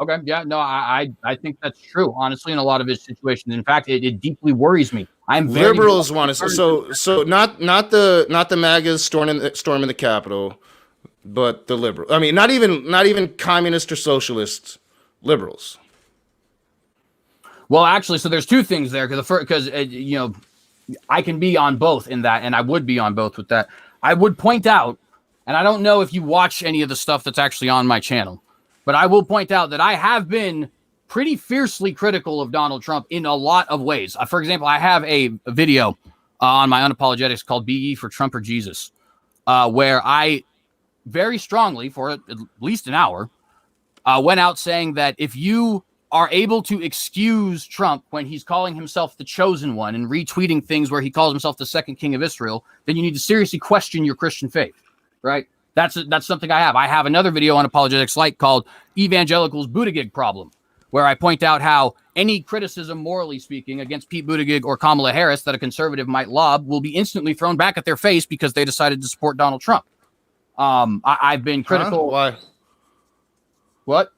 Okay. Yeah. No, I think that's true. Honestly, in a lot of his situations. In fact, it deeply worries me. Liberals want to. So not the MAGAs storming the Capitol, but the liberals. I mean, not even communist or socialists. Liberals. Well, actually, so there's two things there, because you know, I can be on both in that, and I would be on both with that. I would point out, and I don't know if you watch any of the stuff that's actually on my channel, but I will point out that I have been pretty fiercely critical of Donald Trump in a lot of ways. For example, I have a video on my Unapologetics called "BE for Trump or Jesus," where I very strongly, for at least an hour, went out saying that if you are able to excuse Trump when he's calling himself the chosen one and retweeting things where he calls himself the second king of Israel, then you need to seriously question your Christian faith, right? That's something I have. I have another video on Apologetics Light called Evangelicals Buttigieg Problem, where I point out how any criticism, morally speaking, against Pete Buttigieg or Kamala Harris that a conservative might lob will be instantly thrown back at their face because they decided to support Donald Trump. I've been critical. Why? What?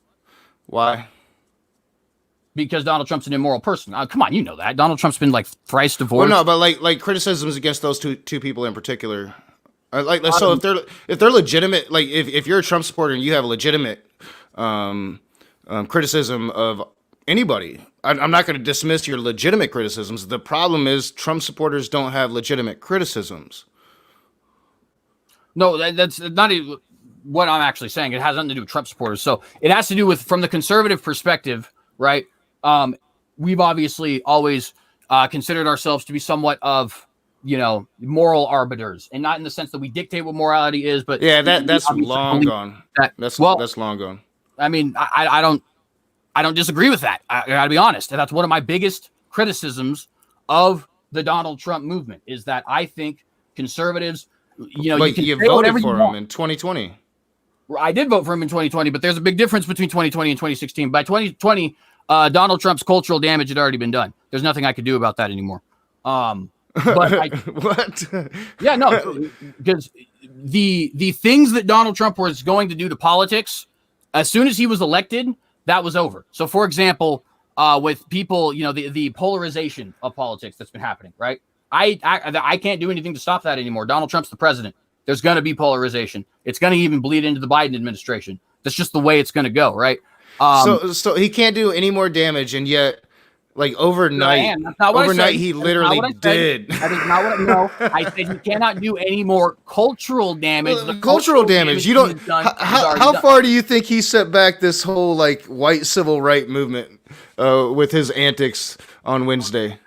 Why? Because Donald Trump's an immoral person. Come on, you know that. Donald Trump's been like thrice divorced. Well, no, but like criticisms against those two people in particular. So if they're legitimate, like if you're a Trump supporter and you have a legitimate criticism of anybody, I'm not going to dismiss your legitimate criticisms. The problem is Trump supporters don't have legitimate criticisms. No, that's not even what I'm actually saying. It has nothing to do with Trump supporters. So it has to do with, from the conservative perspective, right? We've obviously always considered ourselves to be somewhat of, you know, moral arbiters, and not in the sense that we dictate what morality is, but that's long gone. That's long gone. I mean, I don't disagree with that. I gotta be honest. And that's one of my biggest criticisms of the Donald Trump movement, is that I think conservatives, you know, you voted for him in 2020. I did vote for him in 2020, but there's a big difference between 2020 and 2016. By 2020, Donald Trump's cultural damage had already been done. There's nothing I could do about that anymore. But what? Yeah, no, because the things that Donald Trump was going to do to politics, as soon as he was elected, that was over. So, for example, with people, you know, the polarization of politics that's been happening, right? I can't do anything to stop that anymore. Donald Trump's the president. There's going to be polarization. It's going to even bleed into the Biden administration. That's just the way it's going to go, right? So he can't do any more damage, and yet Like overnight. That's not what Overnight, I said. he literally did. That is not what I know. I said he cannot do any more cultural damage. The Cultural damage. You don't. How far do you think he set back this whole like white civil right movement with his antics on Wednesday?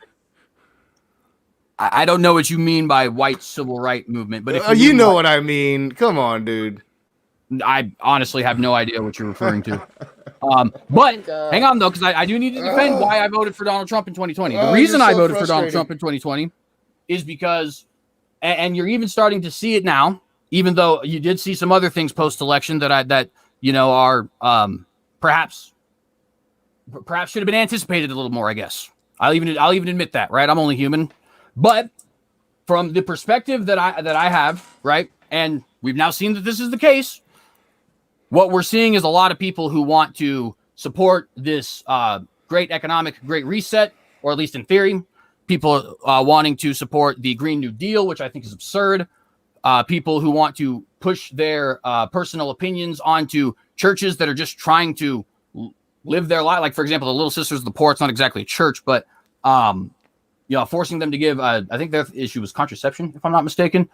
I don't know what you mean by white civil right movement, but if you know what I mean. Come on, dude. I honestly have no idea what you're referring to. But hang on though, because I do need to defend why I voted for Donald Trump in 2020. The reason I voted for Donald Trump in 2020 is because, and you're even starting to see it now, even though you did see some other things post-election that are perhaps should have been anticipated a little more. I guess I'll even admit that, right? I'm only human, but from the perspective that I have, right, and we've now seen that this is the case. What we're seeing is a lot of people who want to support this great reset, or at least in theory, people wanting to support the Green New Deal, which I think is absurd. People who want to push their personal opinions onto churches that are just trying to live their life. Like, for example, the Little Sisters of the Poor, it's not exactly a church, but forcing them to give, I think their issue was contraception, if I'm not mistaken.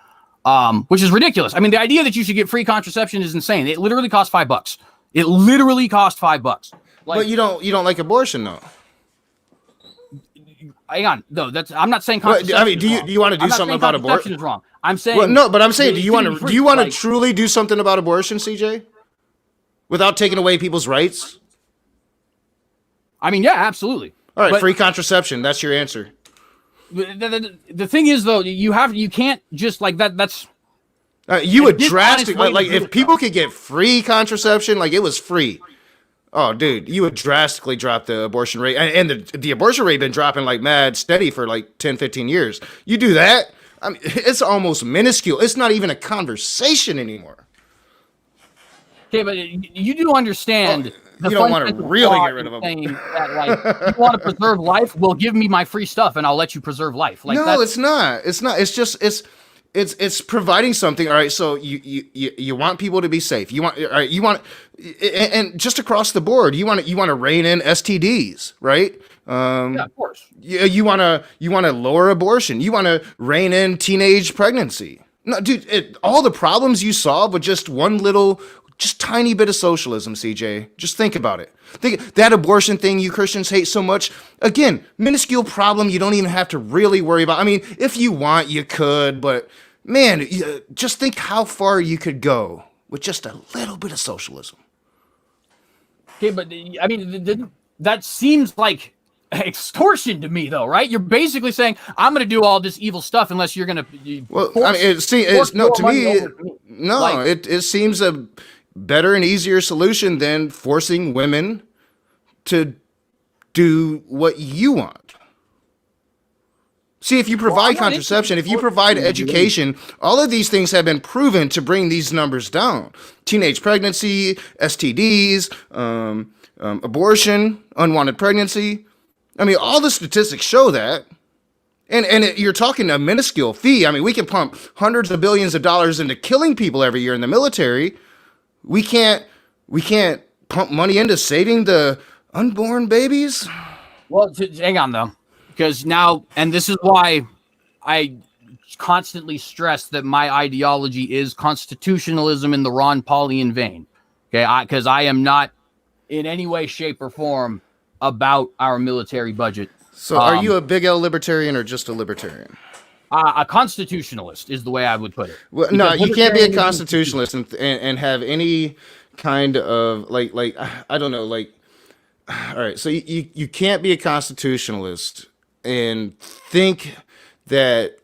Which is ridiculous. I mean, the idea that you should get free contraception is insane. It literally costs $5. It literally costs $5. Like, but you don't like abortion though. Hang on, no, I'm not saying contraception. I mean, do you want to do something about abortion? Is wrong. I'm saying but I'm saying, do you want to truly do something about abortion, CJ, without taking away people's rights? I mean, yeah, absolutely. All right, free contraception. That's your answer. The thing is, though, you can't just like that. That's you would drastically like if people could get free contraception, like it was free. Oh, dude, you would drastically drop the abortion rate, and the abortion rate been dropping like mad steady for like 10, 15 years. You do that, I mean, it's almost minuscule. It's not even a conversation anymore. Okay, but you do understand. You don't want to really get rid of them. That, like, you want to preserve life? Well, give me my free stuff, and I'll let you preserve life. Like, no, it's not. It's not. It's just it's providing something. All right, so you want people to be safe. You want and just across the board, you want to rein in STDs, right? Yeah, of course. You want to lower abortion. You want to rein in teenage pregnancy. No, dude, all the problems you solve with just one little. Just tiny bit of socialism, CJ. Just think about it. Think that abortion thing you Christians hate so much. Again, minuscule problem you don't even have to really worry about. I mean, if you want, you could, but man, just think how far you could go with just a little bit of socialism. Okay, but I mean, that seems like extortion to me, though, right? You're basically saying I'm going to do all this evil stuff unless you're going to. Well, I mean, it seems a better and easier solution than forcing women to do what you want. See, if you provide contraception, if you provide education, all of these things have been proven to bring these numbers down. Teenage pregnancy, STDs, abortion, unwanted pregnancy. I mean, all the statistics show that. And you're talking a minuscule fee. I mean, we can pump hundreds of billions of dollars into killing people every year in the military. We can't pump money into saving the unborn babies. Well, hang on though, because now, and this is why I constantly stress that my ideology is constitutionalism in the Ron Paulian vein. Okay, because I am not in any way, shape, or form about our military budget. So, are you a big L libertarian or just a libertarian? A constitutionalist is the way I would put it. Well, no, you can't be a constitutionalist and have any kind of like I don't know, like, all right, so you can't be a constitutionalist and think that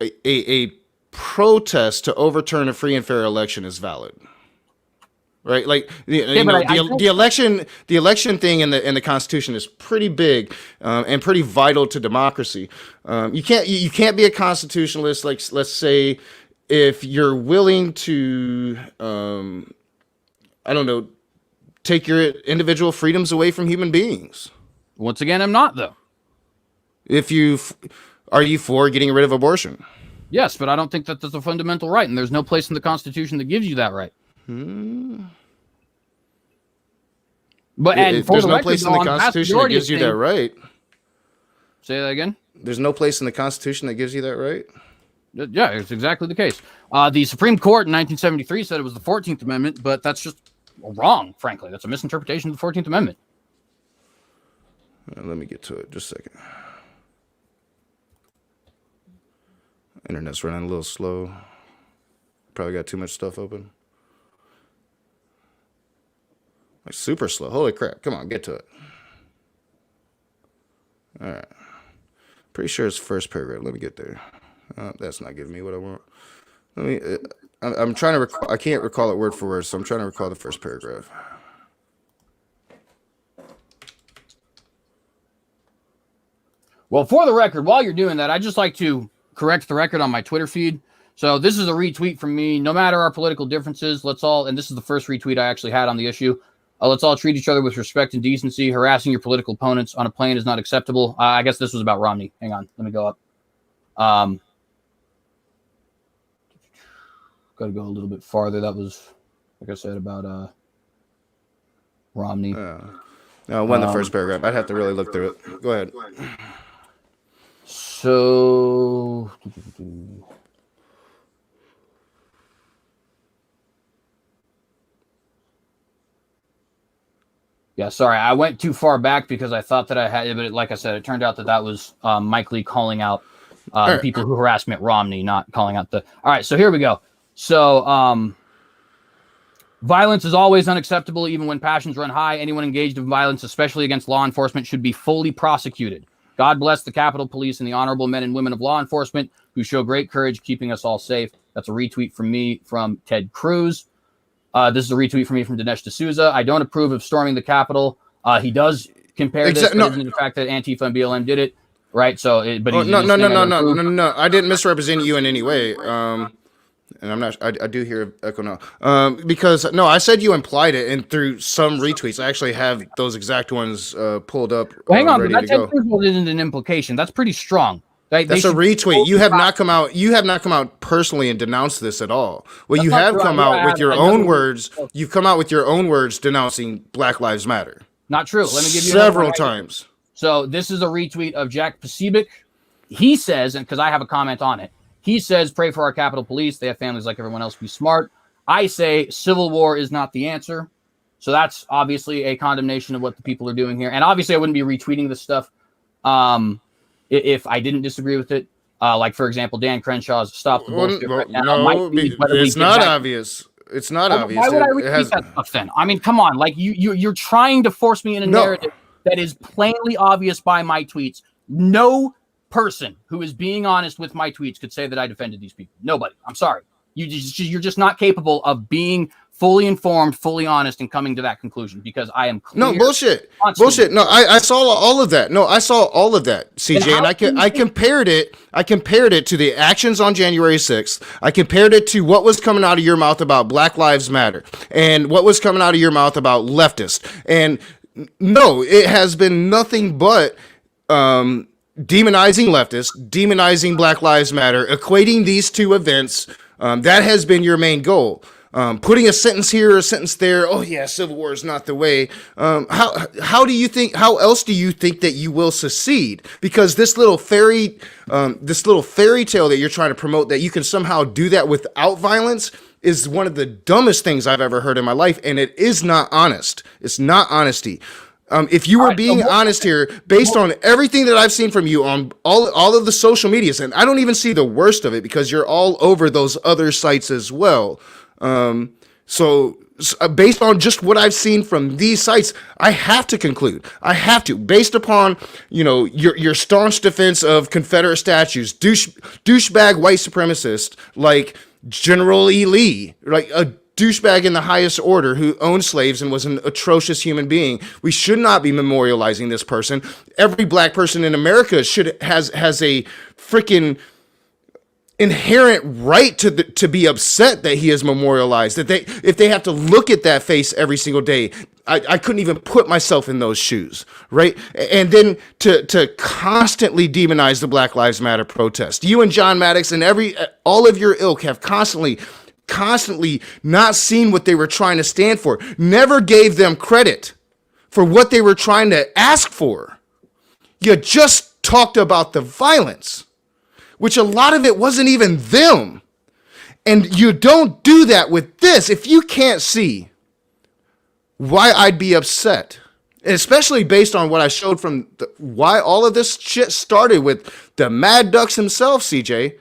a protest to overturn a free and fair election is valid. Right, like the election thing in the Constitution is pretty big and pretty vital to democracy. You can't be a constitutionalist. Like, let's say, if you're willing to, I don't know, take your individual freedoms away from human beings. Once again, I'm not though. Are you for getting rid of abortion? Yes, but I don't think that that's a fundamental right, and there's no place in the Constitution that gives you that right. But there's no place in the Constitution that gives you that right. Say that again. There's no place in the Constitution that gives you that right? Yeah, it's exactly the case. The Supreme Court in 1973 said it was the 14th Amendment, but that's just wrong, frankly. That's a misinterpretation of the 14th Amendment. Let me get to it. Just a second. Internet's running a little slow. Probably got too much stuff open. Like super slow. Holy crap. Come on, get to it. All right. Pretty sure it's first paragraph. Let me get there. That's not giving me what I want. Let me. I'm trying to recall. I can't recall it word for word, so I'm trying to recall the first paragraph. Well, for the record, while you're doing that, I'd just like to correct the record on my Twitter feed. So this is a retweet from me. No matter our political differences, let's all, and this is the first retweet I actually had on the issue. Let's all treat each other with respect and decency. Harassing your political opponents on a plane is not acceptable. I guess this was about Romney. Hang on. Let me go up. Got to go a little bit farther. That was, like I said, about Romney. The first paragraph. I'd have to really look through it. Go ahead. So... Yeah, sorry, I went too far back because I thought that I had it, but like I said, it turned out that was Mike Lee calling out the people who harassed Mitt Romney, not calling out the... All right, so here we go. So, violence is always unacceptable, even when passions run high. Anyone engaged in violence, especially against law enforcement, should be fully prosecuted. God bless the Capitol Police and the honorable men and women of law enforcement who show great courage keeping us all safe. That's a retweet from me from Ted Cruz. This is a retweet from me from Dinesh D'Souza. I don't approve of storming the Capitol. He does compare this to the fact that Antifa and BLM did it, right? So, no. I didn't misrepresent you in any way. And I'm not. I do hear echo now. Because no, I said you implied it, and through some retweets, I actually have those exact ones pulled up. Well, hang on, but that Ted Cruz isn't an implication. That's pretty strong. That's a retweet. You have not come out. You have not come out personally and denounced this at all. Well, you have come out with your own words. You've come out with your own words denouncing Black Lives Matter. Not true. Let me give you several times. So this is a retweet of Jack Pasibic. He says, and because I have a comment on it, he says, "Pray for our Capitol Police. They have families like everyone else. Be smart." I say, "Civil war is not the answer." So that's obviously a condemnation of what the people are doing here. And obviously, I wouldn't be retweeting this stuff. If I didn't disagree with it, like for example, Dan Crenshaw's "Stop the Bullshit" right now. No, it's not obvious. It's not obvious. Why would I repeat that stuff then? I mean, come on, like you're trying to force me in a narrative that is plainly obvious by my tweets. No person who is being honest with my tweets could say that I defended these people. Nobody. I'm sorry. You're just not capable of being fully informed, fully honest, and coming to that conclusion because I am clear. No, bullshit. Bullshit. No, I saw all of that. No, I saw all of that, CJ, and I compared it. I compared it to the actions on January 6th. I compared it to what was coming out of your mouth about Black Lives Matter and what was coming out of your mouth about leftists. And no, it has been nothing but demonizing leftists, demonizing Black Lives Matter, equating these two events. That has been your main goal. Putting a sentence here, a sentence there. Oh yeah, civil war is not the way. How do you think? How else do you think that you will succeed? Because this little fairy tale that you're trying to promote, that you can somehow do that without violence, is one of the dumbest things I've ever heard in my life, and it is not honest. It's not honesty. If you were being honest here, based on everything that I've seen from you on all of the social medias, and I don't even see the worst of it because you're all over those other sites as well. So based on just what I've seen from these sites, I have to conclude. I have to, based upon, your staunch defense of Confederate statues, douchebag white supremacist like General E. Lee, like a douchebag in the highest order who owned slaves and was an atrocious human being. We should not be memorializing this person. Every black person in America has a freaking inherent right to be upset that he is memorialized, that if they have to look at that face every single day. I couldn't even put myself in those shoes, right? And then to constantly demonize the Black Lives Matter protest. You and John Maddox and all of your ilk have constantly not seen what they were trying to stand for, never gave them credit for what they were trying to ask for. You just talked about the violence, which a lot of it wasn't even them. And you don't do that with this. If you can't see why I'd be upset, especially based on what I showed from why all of this shit started with the Mad Ducks himself, CJ.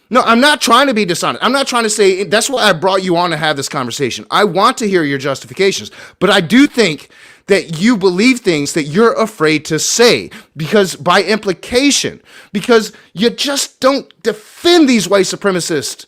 No, I'm not trying to be dishonest. I'm not trying to say, that's why I brought you on to have this conversation. I want to hear your justifications, but I do think that you believe things that you're afraid to say, because by implication, because you just don't defend these white supremacists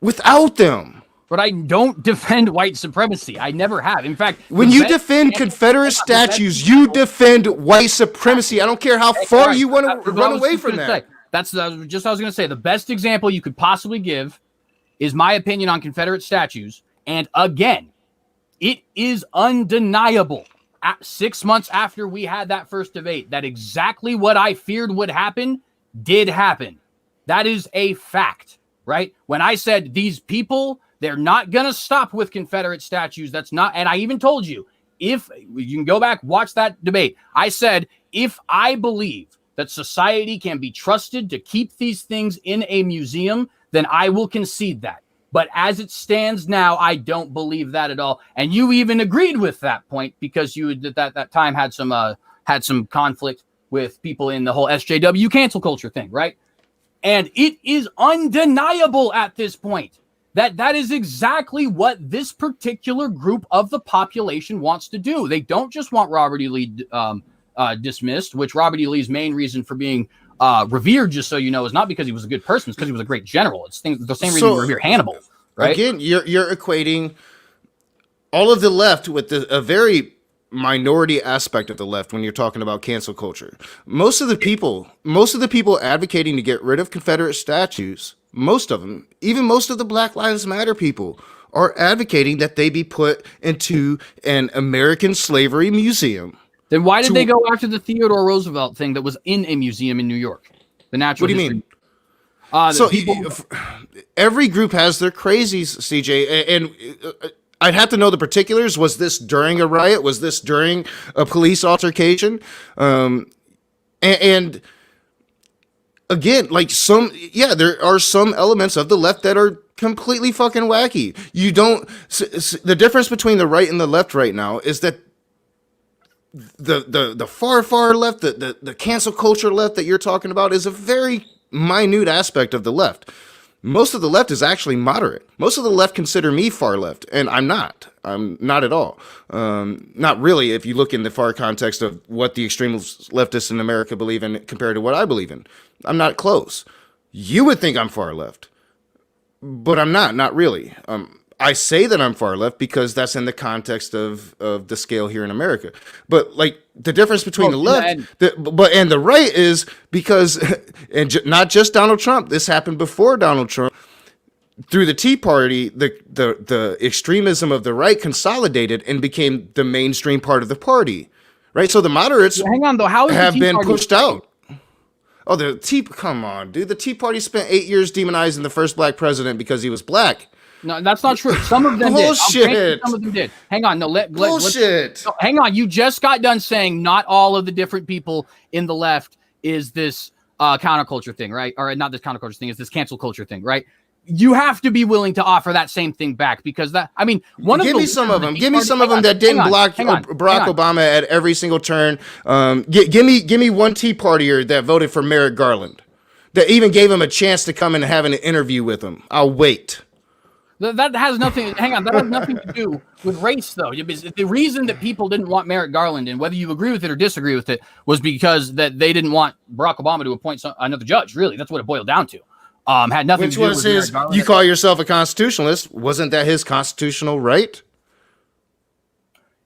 without them. But I don't defend white supremacy. I never have. In fact, when you defend Confederate statues, you defend white supremacy. I don't care how far you want to run away from that. That's just what I was going to say. The best example you could possibly give is my opinion on Confederate statues. And again, it is undeniable. 6 months after we had that first debate, that exactly what I feared would happen did happen. That is a fact, right? When I said these people, they're not going to stop with Confederate statues. That's not, and I even told you, if you can go back, watch that debate. I said, if I believe that society can be trusted to keep these things in a museum, then I will concede that. But as it stands now, I don't believe that at all. And you even agreed with that point, because you at that time had some conflict with people in the whole SJW cancel culture thing, right? And it is undeniable at this point that is exactly what this particular group of the population wants to do. They don't just want Robert E. Lee dismissed, which Robert E. Lee's main reason for being revered, just so you know, is not because he was a good person, it's because he was a great general. It's the same reason we revere Hannibal, right? Again, you're equating all of the left with a very minority aspect of the left when you're talking about cancel culture. Most of the people advocating to get rid of Confederate statues, most of them, even most of the Black Lives Matter people, are advocating that they be put into an American slavery museum. Then why did they go after the Theodore Roosevelt thing that was in a museum in New York? The natural. What do you mean? So every group has their crazies, CJ, and I'd have to know the particulars. Was this during a riot? Was this during a police altercation? And again, like there are some elements of the left that are completely fucking wacky. You don't. The difference between the right and the left right now is that the far left, the cancel culture left that you're talking about, is a very minute aspect of the left. Most of the left is actually moderate. Most of the left consider me far left, and I'm not. I'm not at all. Not really, if you look in the far context of what the extreme leftists in America believe in compared to what I believe in. I'm not close. You would think I'm far left, but I'm not really. I say that I'm far left because that's in the context of the scale here in America. But like the difference between the left and the right is because, and not just Donald Trump, this happened before Donald Trump. Through the Tea Party, the extremism of the right consolidated and became the mainstream part of the party, right? So the moderates have been pushed out. Oh, come on, dude. The Tea Party spent 8 years demonizing the first black president because he was black. No, that's not true. Some of them did. Some of them did. Hang on. Bullshit. Hang on. You just got done saying not all of the different people in the left is this counterculture thing, right? Or not this counterculture thing, is this cancel culture thing, right? You have to be willing to offer that same thing back, because give me some of them that didn't block Barack Obama at every single turn. Give me one Tea Partier that voted for Merrick Garland, that even gave him a chance to come and have an interview with him. I'll wait. That has nothing. Hang on, that has nothing to do with race, though. The reason that people didn't want Merrick Garland, and whether you agree with it or disagree with it, was because that they didn't want Barack Obama to appoint another judge. Really, that's what it boiled down to. Had nothing to do with Merrick Garland. You call yourself a constitutionalist? Wasn't that his constitutional right?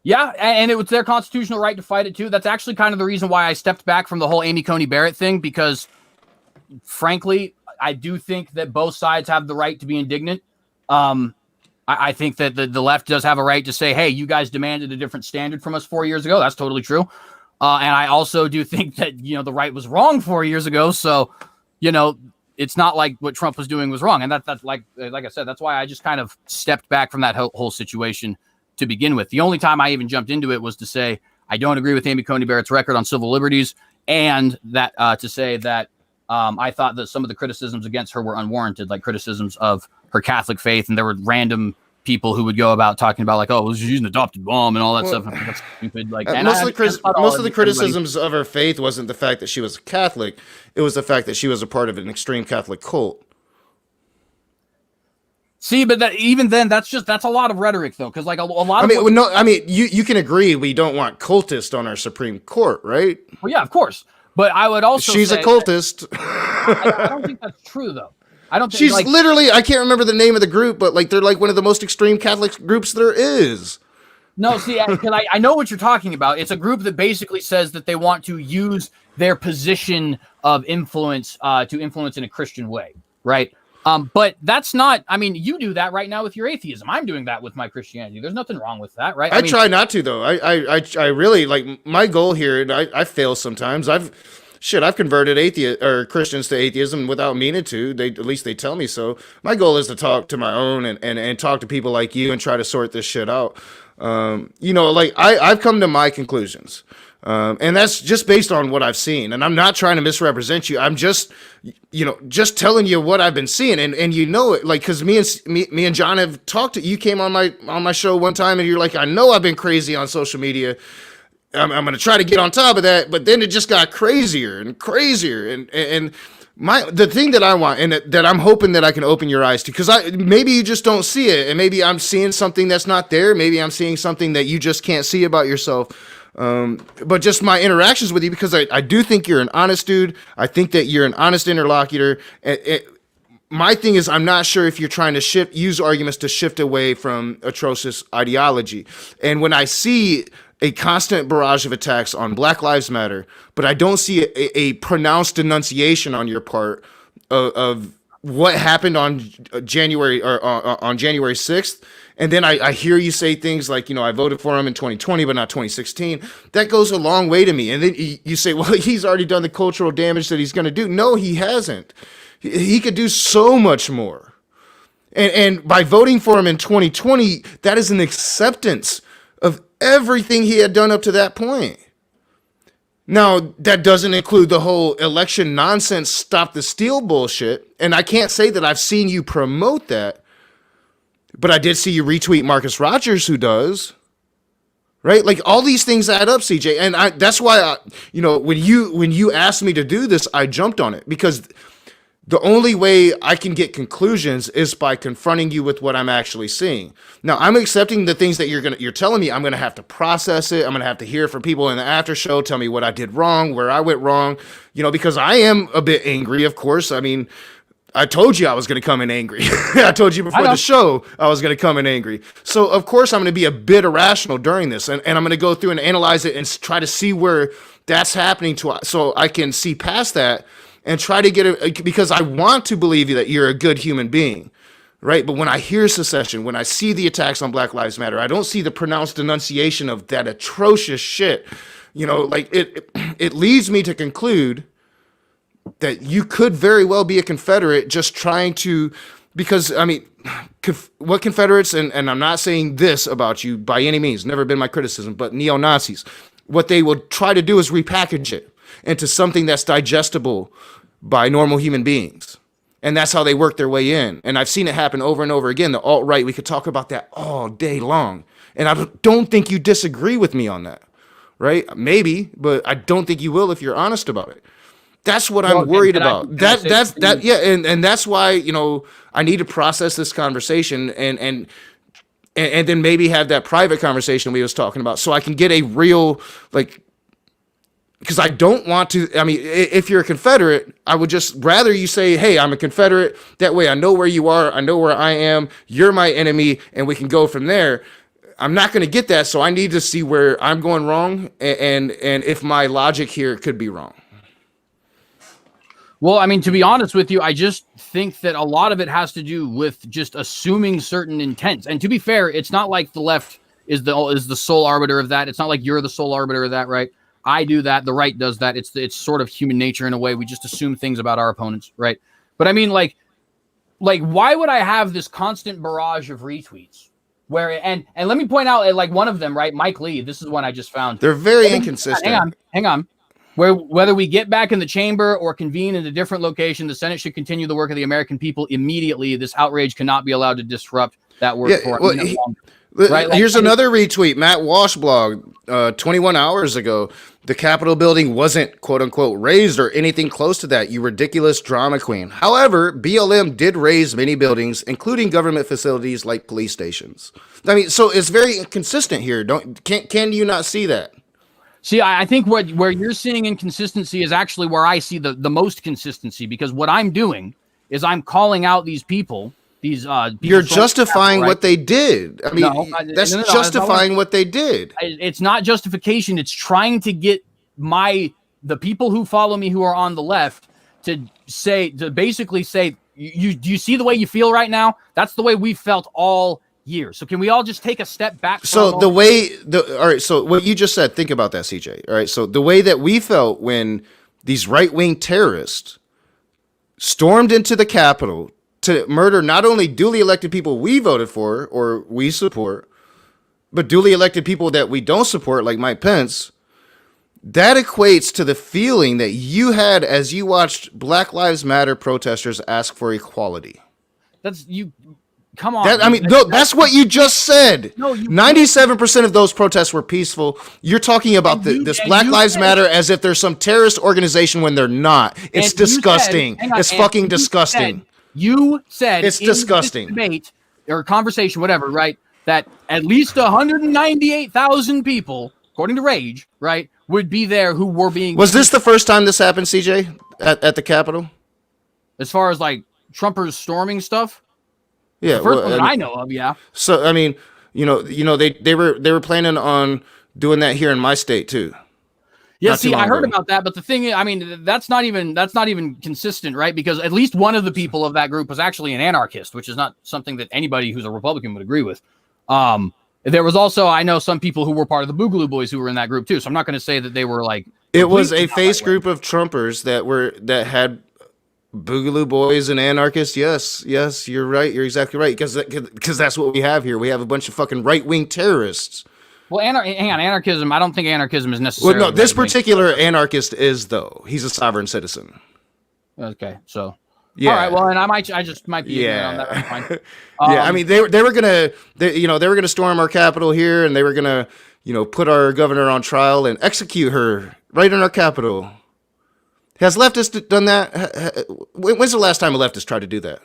Yeah, and it was their constitutional right to fight it too. That's actually kind of the reason why I stepped back from the whole Amy Coney Barrett thing, because, frankly, I do think that both sides have the right to be indignant. I think that the left does have a right to say, hey, you guys demanded a different standard from us 4 years ago. That's totally true. And I also do think that, the right was wrong 4 years ago. So, it's not like what Trump was doing was wrong. And that's like I said, that's why I just kind of stepped back from that whole situation to begin with. The only time I even jumped into it was to say, I don't agree with Amy Coney Barrett's record on civil liberties. and that to say that I thought that some of the criticisms against her were unwarranted, like criticisms of her Catholic faith, and there were random people who would go about talking about like, oh, she's an adopted mom and all that stuff. That's stupid. Like, most of the criticisms of her faith wasn't the fact that she was a Catholic; it was the fact that she was a part of an extreme Catholic cult. See, but that, even then, that's a lot of rhetoric, though, because like a lot. I mean, you can agree we don't want cultists on our Supreme Court, right? Well, yeah, of course. But I would also she's a cultist. I don't think that's true, though. I don't think she's literally. I can't remember the name of the group, but like they're like one of the most extreme Catholic groups there is. No, see, because I know what you're talking about. It's a group that basically says that they want to use their position of influence to influence in a Christian way, right? But that's not, I mean, you do that right now with your atheism. I'm doing that with my Christianity. There's nothing wrong with that, right? I mean, try not to, though. I really, like, my goal here, and I fail sometimes. I've converted atheist or Christians to atheism without meaning to. At least they tell me so. My goal is to talk to my own and talk to people like you and try to sort this shit out. Like I've come to my conclusions. And that's just based on what I've seen. And I'm not trying to misrepresent you. I'm just telling you what I've been seeing. And you know it, like, because me and John have talked. You came on my show one time, and you're like, I know I've been crazy on social media. I'm going to try to get on top of that, but then it just got crazier and crazier. And the thing that I want, and that I'm hoping that I can open your eyes to, because maybe you just don't see it, and maybe I'm seeing something that's not there. Maybe I'm seeing something that you just can't see about yourself. But just my interactions with you, because I do think you're an honest dude. I think that you're an honest interlocutor. My thing is, I'm not sure if you're trying to use arguments to shift away from atrocious ideology. And when I see a constant barrage of attacks on Black Lives Matter, but I don't see a pronounced denunciation on your part of what happened on January 6th. And then I hear you say things like, I voted for him in 2020, but not 2016. That goes a long way to me. And then you say, well, he's already done the cultural damage that he's going to do. No, he hasn't. He could do so much more. And by voting for him in 2020, that is an acceptance of everything he had done up to that point. Now, that doesn't include the whole election nonsense, stop the steal bullshit. And I can't say that I've seen you promote that. But I did see you retweet Marcus Rogers, who does, right? Like, all these things add up, CJ, and that's why when you asked me to do this, I jumped on it, because the only way I can get conclusions is by confronting you with what I'm actually seeing. Now, I'm accepting the things that you're telling me. I'm gonna have to process it. I'm gonna have to hear from people in the after show, tell me what I did wrong, where I went wrong, because I am a bit angry, of course. I mean, I told you I was going to come in angry. I told you before the show I was going to come in angry. So, of course, I'm going to be a bit irrational during this. And I'm going to go through and analyze it and try to see where that's happening so I can see past that and try to get it, because I want to believe that you're a good human being, right? But when I hear secession, when I see the attacks on Black Lives Matter, I don't see the pronounced denunciation of that atrocious shit. Like it leads me to conclude that you could very well be a Confederate just trying to, because, I mean, what Confederates, and I'm not saying this about you by any means, never been my criticism, but neo-Nazis, what they will try to do is repackage it into something that's digestible by normal human beings. And that's how they work their way in. And I've seen it happen over and over again. The alt-right, we could talk about that all day long. And I don't think you disagree with me on that, right? Maybe, but I don't think you will if you're honest about it. That's what I'm worried about. And that's why, I need to process this conversation and then maybe have that private conversation we was talking about, so I can get a real, like, because I don't want to. I mean, if you're a Confederate, I would just rather you say, hey, I'm a Confederate. That way I know where you are, I know where I am, you're my enemy, and we can go from there. I'm not going to get that, so I need to see where I'm going wrong and if my logic here could be wrong. Well, I mean, to be honest with you, I just think that a lot of it has to do with just assuming certain intents. And to be fair, it's not like the left is the sole arbiter of that. It's not like you're the sole arbiter of that, right? I do that. The right does that. It's sort of human nature in a way. We just assume things about our opponents, right? But I mean, like why would I have this constant barrage of retweets? And let me point out, like, one of them, right? Mike Lee. This is one I just found. They're very inconsistent. Hang on. whether we get back in the chamber or convene in a different location, the Senate should continue the work of the American people immediately. This outrage cannot be allowed to disrupt that work for a minute longer. Right? Here's another retweet. Matt Walsh blog, 21 hours ago. The Capitol building wasn't quote unquote raised or anything close to that. You ridiculous drama queen. However, BLM did raise many buildings, including government facilities like police stations. I mean, so it's very inconsistent here. Can you not see that? See, I think where you're seeing inconsistency is actually where I see the most consistency, because what I'm doing is I'm calling out these people. You're justifying what they did. I mean, that's justifying what they did. It's not justification. It's trying to get the people who follow me who are on the left to basically say, do you see the way you feel right now? That's the way we felt all year. So can we all just take a step back? So all right. So what you just said, think about that, CJ. All right. So the way that we felt when these right-wing terrorists stormed into the Capitol to murder not only duly elected people we voted for or we support, but duly elected people that we don't support, like Mike Pence, that equates to the feeling that you had as you watched Black Lives Matter protesters ask for equality. Come on. That's what you just said. No, 97% of those protests were peaceful. You're talking about this Black Lives Matter as if there's some terrorist organization when they're not. It's disgusting. It's fucking disgusting. You said it's disgusting. Debate or conversation, whatever, right? That at least 198,000 people, according to Rage, right, would be there who were being. Was this the first time this happened, CJ, at the Capitol? As far as like Trumpers storming stuff? Yeah, the first one that I know of, yeah. So I mean, they were planning on doing that here in my state too. Yeah, see, I heard about that, but the thing is, I mean, that's not even consistent, right? Because at least one of the people of that group was actually an anarchist, which is not something that anybody who's a Republican would agree with. There was also, I know some people who were part of the Boogaloo Boys who were in that group too. So I'm not going to say that they were like. It was a face group of Trumpers that had Boogaloo Boys and anarchists. Yes, you're right. You're exactly right. Because that's what we have here. We have a bunch of fucking right-wing terrorists. Well, hang on, anarchism. I don't think anarchism is necessarily. Well, no, this particular anarchist is though. He's a sovereign citizen. Okay, so yeah. All right. Well, and I just might be ignorant on that. Fine. Yeah, I mean, they were gonna storm our Capitol here, and they were gonna put our governor on trial and execute her right in our Capitol. Has leftists done that? When's the last time a leftist tried to do that?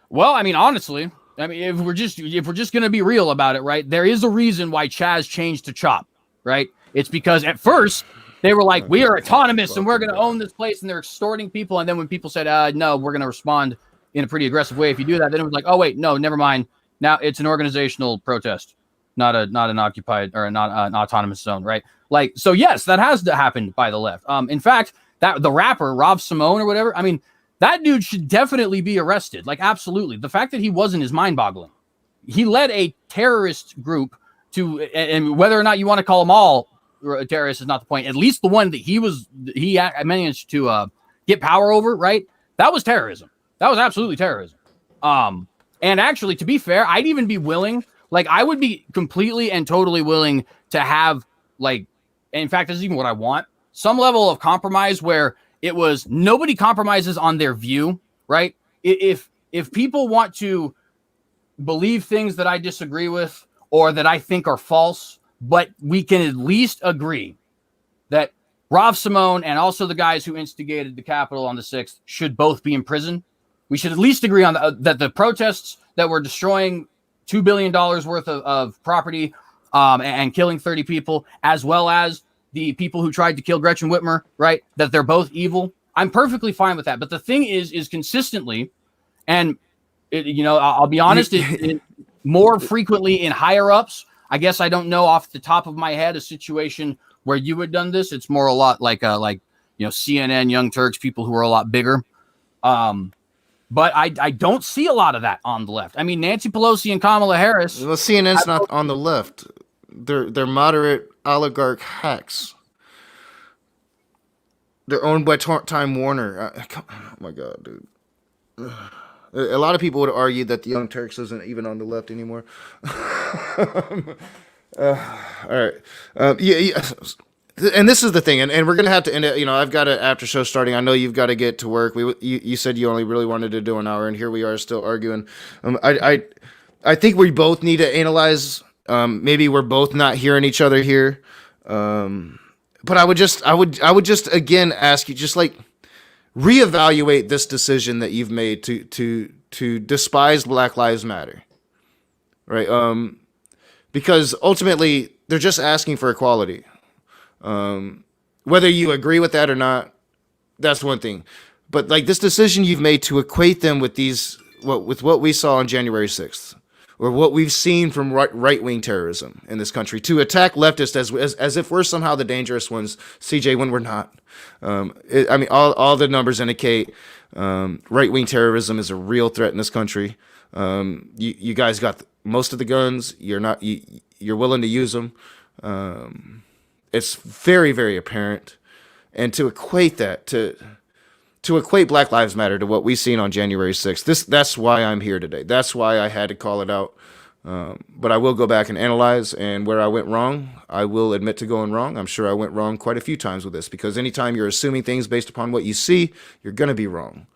Well, I mean, honestly. I mean, if we're just gonna be real about it, right? There is a reason why Chaz changed to CHOP, right? It's because at first they were like, "We are autonomous and we're gonna own this place," and they're extorting people. And then when people said, "No, we're gonna respond in a pretty aggressive way if you do that," then it was like, "Oh wait, no, never mind. Now it's an organizational protest, not an occupied or not an autonomous zone, right?" Like, so yes, that has to happen by the left. In fact, that the rapper Rob Simone or whatever, I mean. That dude should definitely be arrested. Like, absolutely. The fact that he wasn't is mind-boggling. He led a terrorist group and whether or not you want to call them all terrorists is not the point. At least the one that he managed to get power over, right? That was terrorism. That was absolutely terrorism. And actually, to be fair, I'd even be willing, like, I would be completely and totally willing to have, like, in fact, this is even what I want, some level of compromise where it was nobody compromises on their view, right? If people want to believe things that I disagree with or that I think are false, but we can at least agree that Rob Simone and also the guys who instigated the Capitol on the 6th should both be in prison. We should at least agree on that the protests that were destroying $2 billion worth of property and killing 30 people, as well as the people who tried to kill Gretchen Whitmer, right? That they're both evil. I'm perfectly fine with that. But the thing is consistently, and I'll be honest, it more frequently in higher ups. I guess I don't know off the top of my head a situation where you had done this. It's more a lot like CNN, Young Turks, people who are a lot bigger. But I don't see a lot of that on the left. I mean, Nancy Pelosi and Kamala Harris. Well, CNN's not on the left. They're moderate oligarch hacks. They're owned by Time Warner. Oh my God, dude. A lot of people would argue that the Young Turks isn't even on the left anymore. All right. and this is the thing, and we're gonna have to end it. I've got an after show starting. I know you've got to get to work. You said you only really wanted to do an hour, and here we are still arguing. I think we both need to analyze. Maybe we're both not hearing each other here. But I would just again ask you, just like, reevaluate this decision that you've made to despise Black Lives Matter, right? Because ultimately they're just asking for equality. Whether you agree with that or not, that's one thing. But like, this decision you've made to equate them with what we saw on January 6th, or what we've seen from right-wing terrorism in this country, to attack leftists as if we're somehow the dangerous ones, CJ, when we're not. All the numbers indicate right-wing terrorism is a real threat in this country. You guys got most of the guns. You're willing to use them. It's very, very apparent. And to equate that to equate Black Lives Matter to what we've seen on January 6th, that's why I'm here today. That's why I had to call it out. But I will go back and analyze, and where I went wrong, I will admit to going wrong. I'm sure I went wrong quite a few times with this, because anytime you're assuming things based upon what you see, you're going to be wrong.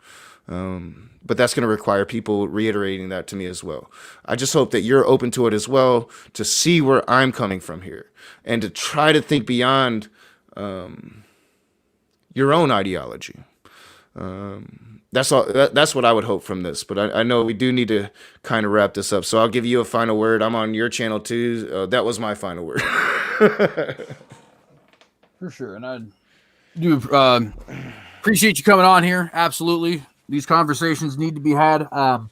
But that's going to require people reiterating that to me as well. I just hope that you're open to it as well, to see where I'm coming from here, and to try to think beyond your own ideology. That's all. That's what I would hope from this. But I know we do need to kind of wrap this up. So I'll give you a final word. I'm on your channel too. That was my final word. For sure. And I do appreciate you coming on here. Absolutely. These conversations need to be had. To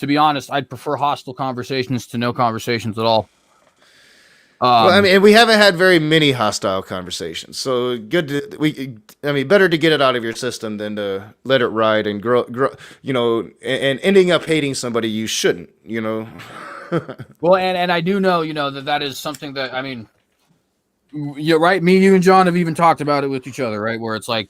be honest, I'd prefer hostile conversations to no conversations at all. Well, we haven't had very many hostile conversations, so good. Better to get it out of your system than to let it ride and grow. And ending up hating somebody you shouldn't. Well, and I do know, that is something that, you're right. Me, you, and John have even talked about it with each other, right? Where it's like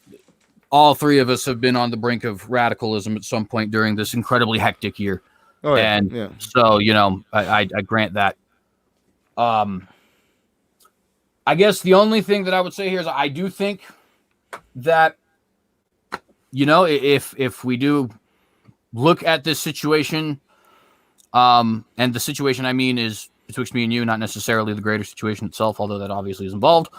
all three of us have been on the brink of radicalism at some point during this incredibly hectic year. Oh, yeah. And Yeah. so, I grant that. I guess the only thing that I would say here is I do think that, if we do look at this situation, and the situation I mean is betwixt me and you, not necessarily the greater situation itself, although that obviously is involved,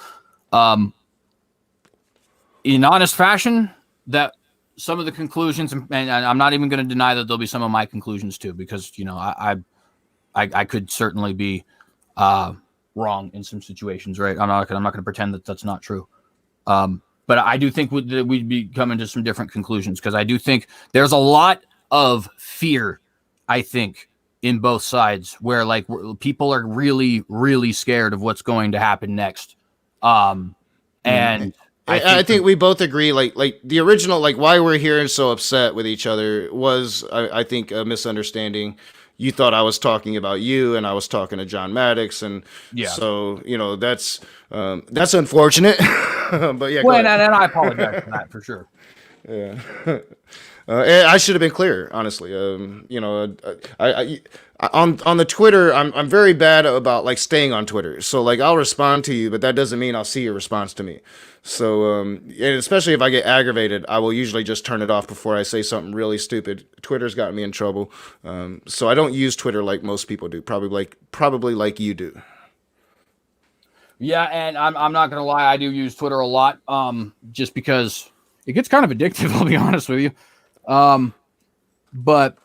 in honest fashion, that some of the conclusions, and I'm not even going to deny that there'll be some of my conclusions too, because, I could certainly be, wrong in some situations, right? I'm not going to pretend that that's not true. But I do think we'd be coming to some different conclusions, because I do think there's a lot of fear, I think, in both sides, where people are really, really scared of what's going to happen next. And I think we both agree, like the original, why we're here and so upset with each other was, I think, a misunderstanding. You thought I was talking about you, and I was talking to John Maddox, and so that's unfortunate. But yeah, well, and I apologize for that, for sure. Yeah, I should have been clear, honestly. I on the Twitter, I'm very bad about staying on Twitter. So I'll respond to you, but that doesn't mean I'll see your response to me. So and especially if I get aggravated, I will usually just turn it off before I say something really stupid. Twitter's gotten me in trouble, so I don't use Twitter like most people do. Probably like you do. Yeah, and I'm not gonna lie, I do use Twitter a lot, just because it gets kind of addictive. I'll be honest with you, but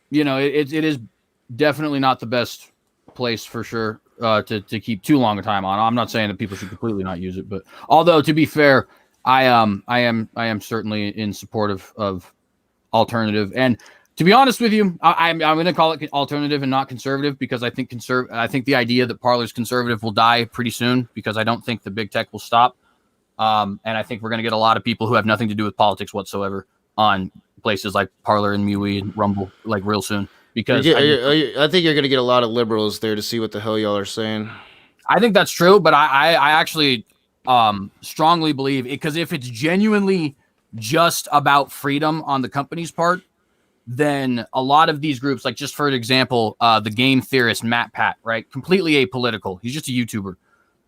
it is definitely not the best place for sure to keep too long a time on. I'm not saying that people should completely not use it, but although to be fair, I am certainly in support of alternative. And to be honest with you, I'm going to call it alternative and not conservative, because I think the idea that Parler's conservative will die pretty soon, because I don't think the big tech will stop. And I think we're going to get a lot of people who have nothing to do with politics whatsoever on places like Parler and MeWe and Rumble real soon. Because I think you're going to get a lot of liberals there to see what the hell y'all are saying. I think that's true, but I actually strongly believe it, because if it's genuinely just about freedom on the company's part, then a lot of these groups, just for example, the game theorist Matt Pat, right? Completely apolitical. He's just a YouTuber.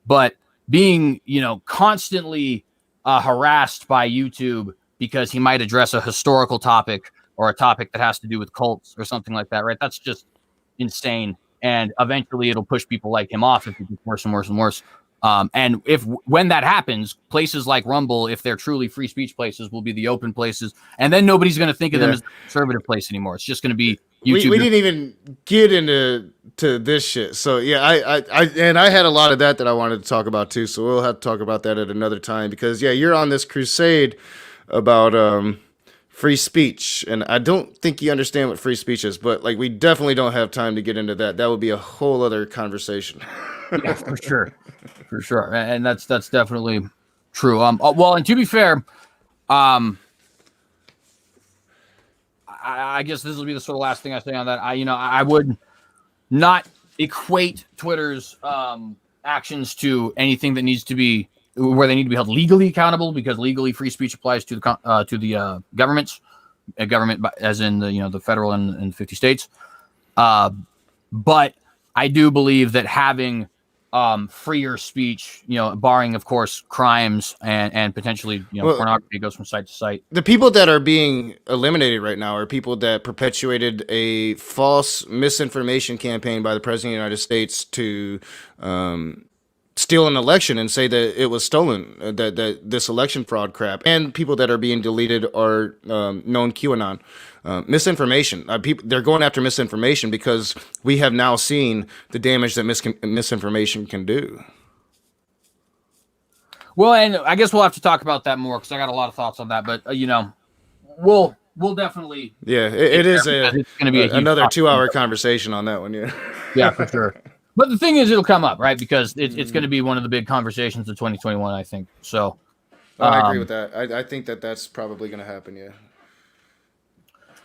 but being, constantly harassed by YouTube because he might address a historical topic or a topic that has to do with cults or something like that, right? That's just insane. And eventually it'll push people like him off if it gets worse and worse and worse. And when that happens, places like Rumble, if they're truly free speech places, will be the open places. And then nobody's going to think of them as a conservative place anymore. It's just going to be YouTube. We didn't even get into this shit. So yeah, I had a lot of that I wanted to talk about too. So we'll have to talk about that at another time because you're on this crusade about free speech, and I don't think you understand what free speech is. But like, we definitely don't have time to get into that. That would be a whole other conversation. Yeah, for sure, and that's definitely true. Well, and to be fair, I guess this will be the sort of last thing I say on that. I would not equate Twitter's actions to anything that needs to be where they need to be held legally accountable, because legally free speech applies to the government, as in the federal and 50 states. But I do believe that having freer speech, barring of course crimes and potentially pornography, goes from site to site. The people that are being eliminated right now are people that perpetuated a false misinformation campaign by the president of the United States to steal an election and say that it was stolen, that this election fraud crap. And people that are being deleted are known QAnon. Misinformation. They're going after misinformation because we have now seen the damage that misinformation can do. Well, and I guess we'll have to talk about that more because I got a lot of thoughts on that. But we'll definitely. Yeah, it is going to be another 2-hour conversation on that one. Yeah. Yeah, for sure. But the thing is, it'll come up, right? Because it's going to be one of the big conversations of 2021, I think. So. I agree with that. I think that's probably going to happen. Yeah.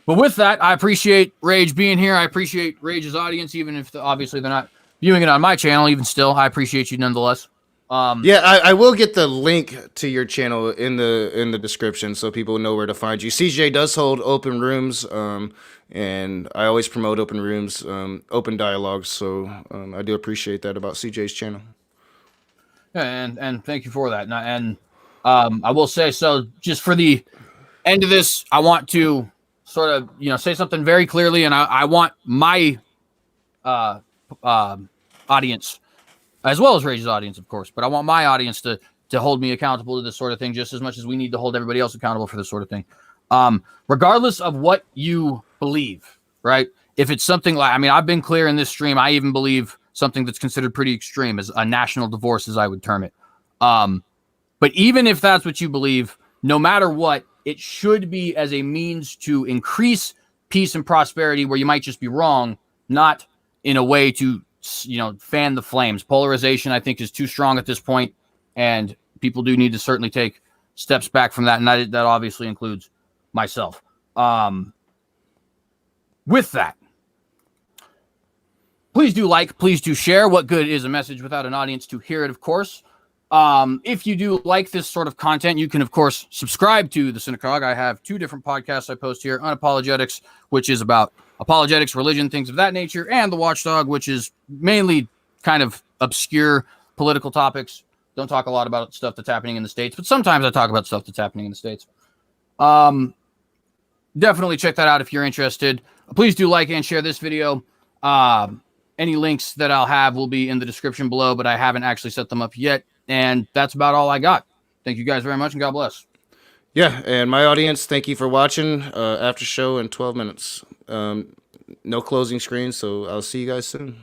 But with that, I appreciate Rage being here. I appreciate Rage's audience, even if obviously they're not viewing it on my channel. Even still, I appreciate you nonetheless. I will get the link to your channel in the description so people know where to find you. CJ does hold open rooms, and I always promote open rooms, open dialogues. So I do appreciate that about CJ's channel. Yeah, and thank you for that. And I will say, so just for the end of this, I want to sort of say something very clearly, and I want my audience, as well as Rage's audience, of course, but I want my audience to hold me accountable to this sort of thing just as much as we need to hold everybody else accountable for this sort of thing. Regardless of what you believe, right? If it's something like, I've been clear in this stream, I even believe something that's considered pretty extreme as a national divorce, as I would term it. But even if that's what you believe, no matter what, it should be as a means to increase peace and prosperity, where you might just be wrong, not in a way to, fan the flames. Polarization, I think, is too strong at this point, and people do need to certainly take steps back from that, and that obviously includes myself. With that, please do please do share. What good is a message without an audience to hear it, of course. If you do like this sort of content, you can, of course, subscribe to The Synagogue. I have 2 different podcasts I post here: Unapologetics, which is about apologetics, religion, things of that nature, and The Watchdog, which is mainly kind of obscure political topics. Don't talk a lot about stuff that's happening in the States, but sometimes I talk about stuff that's happening in the States. Definitely check that out if you're interested. Please do like and share this video. Any links that I'll have will be in the description below, but I haven't actually set them up yet. And that's about all I got. Thank you guys very much, and God bless. Yeah, and my audience, thank you for watching. After show in 12 minutes. No closing screen, so I'll see you guys soon.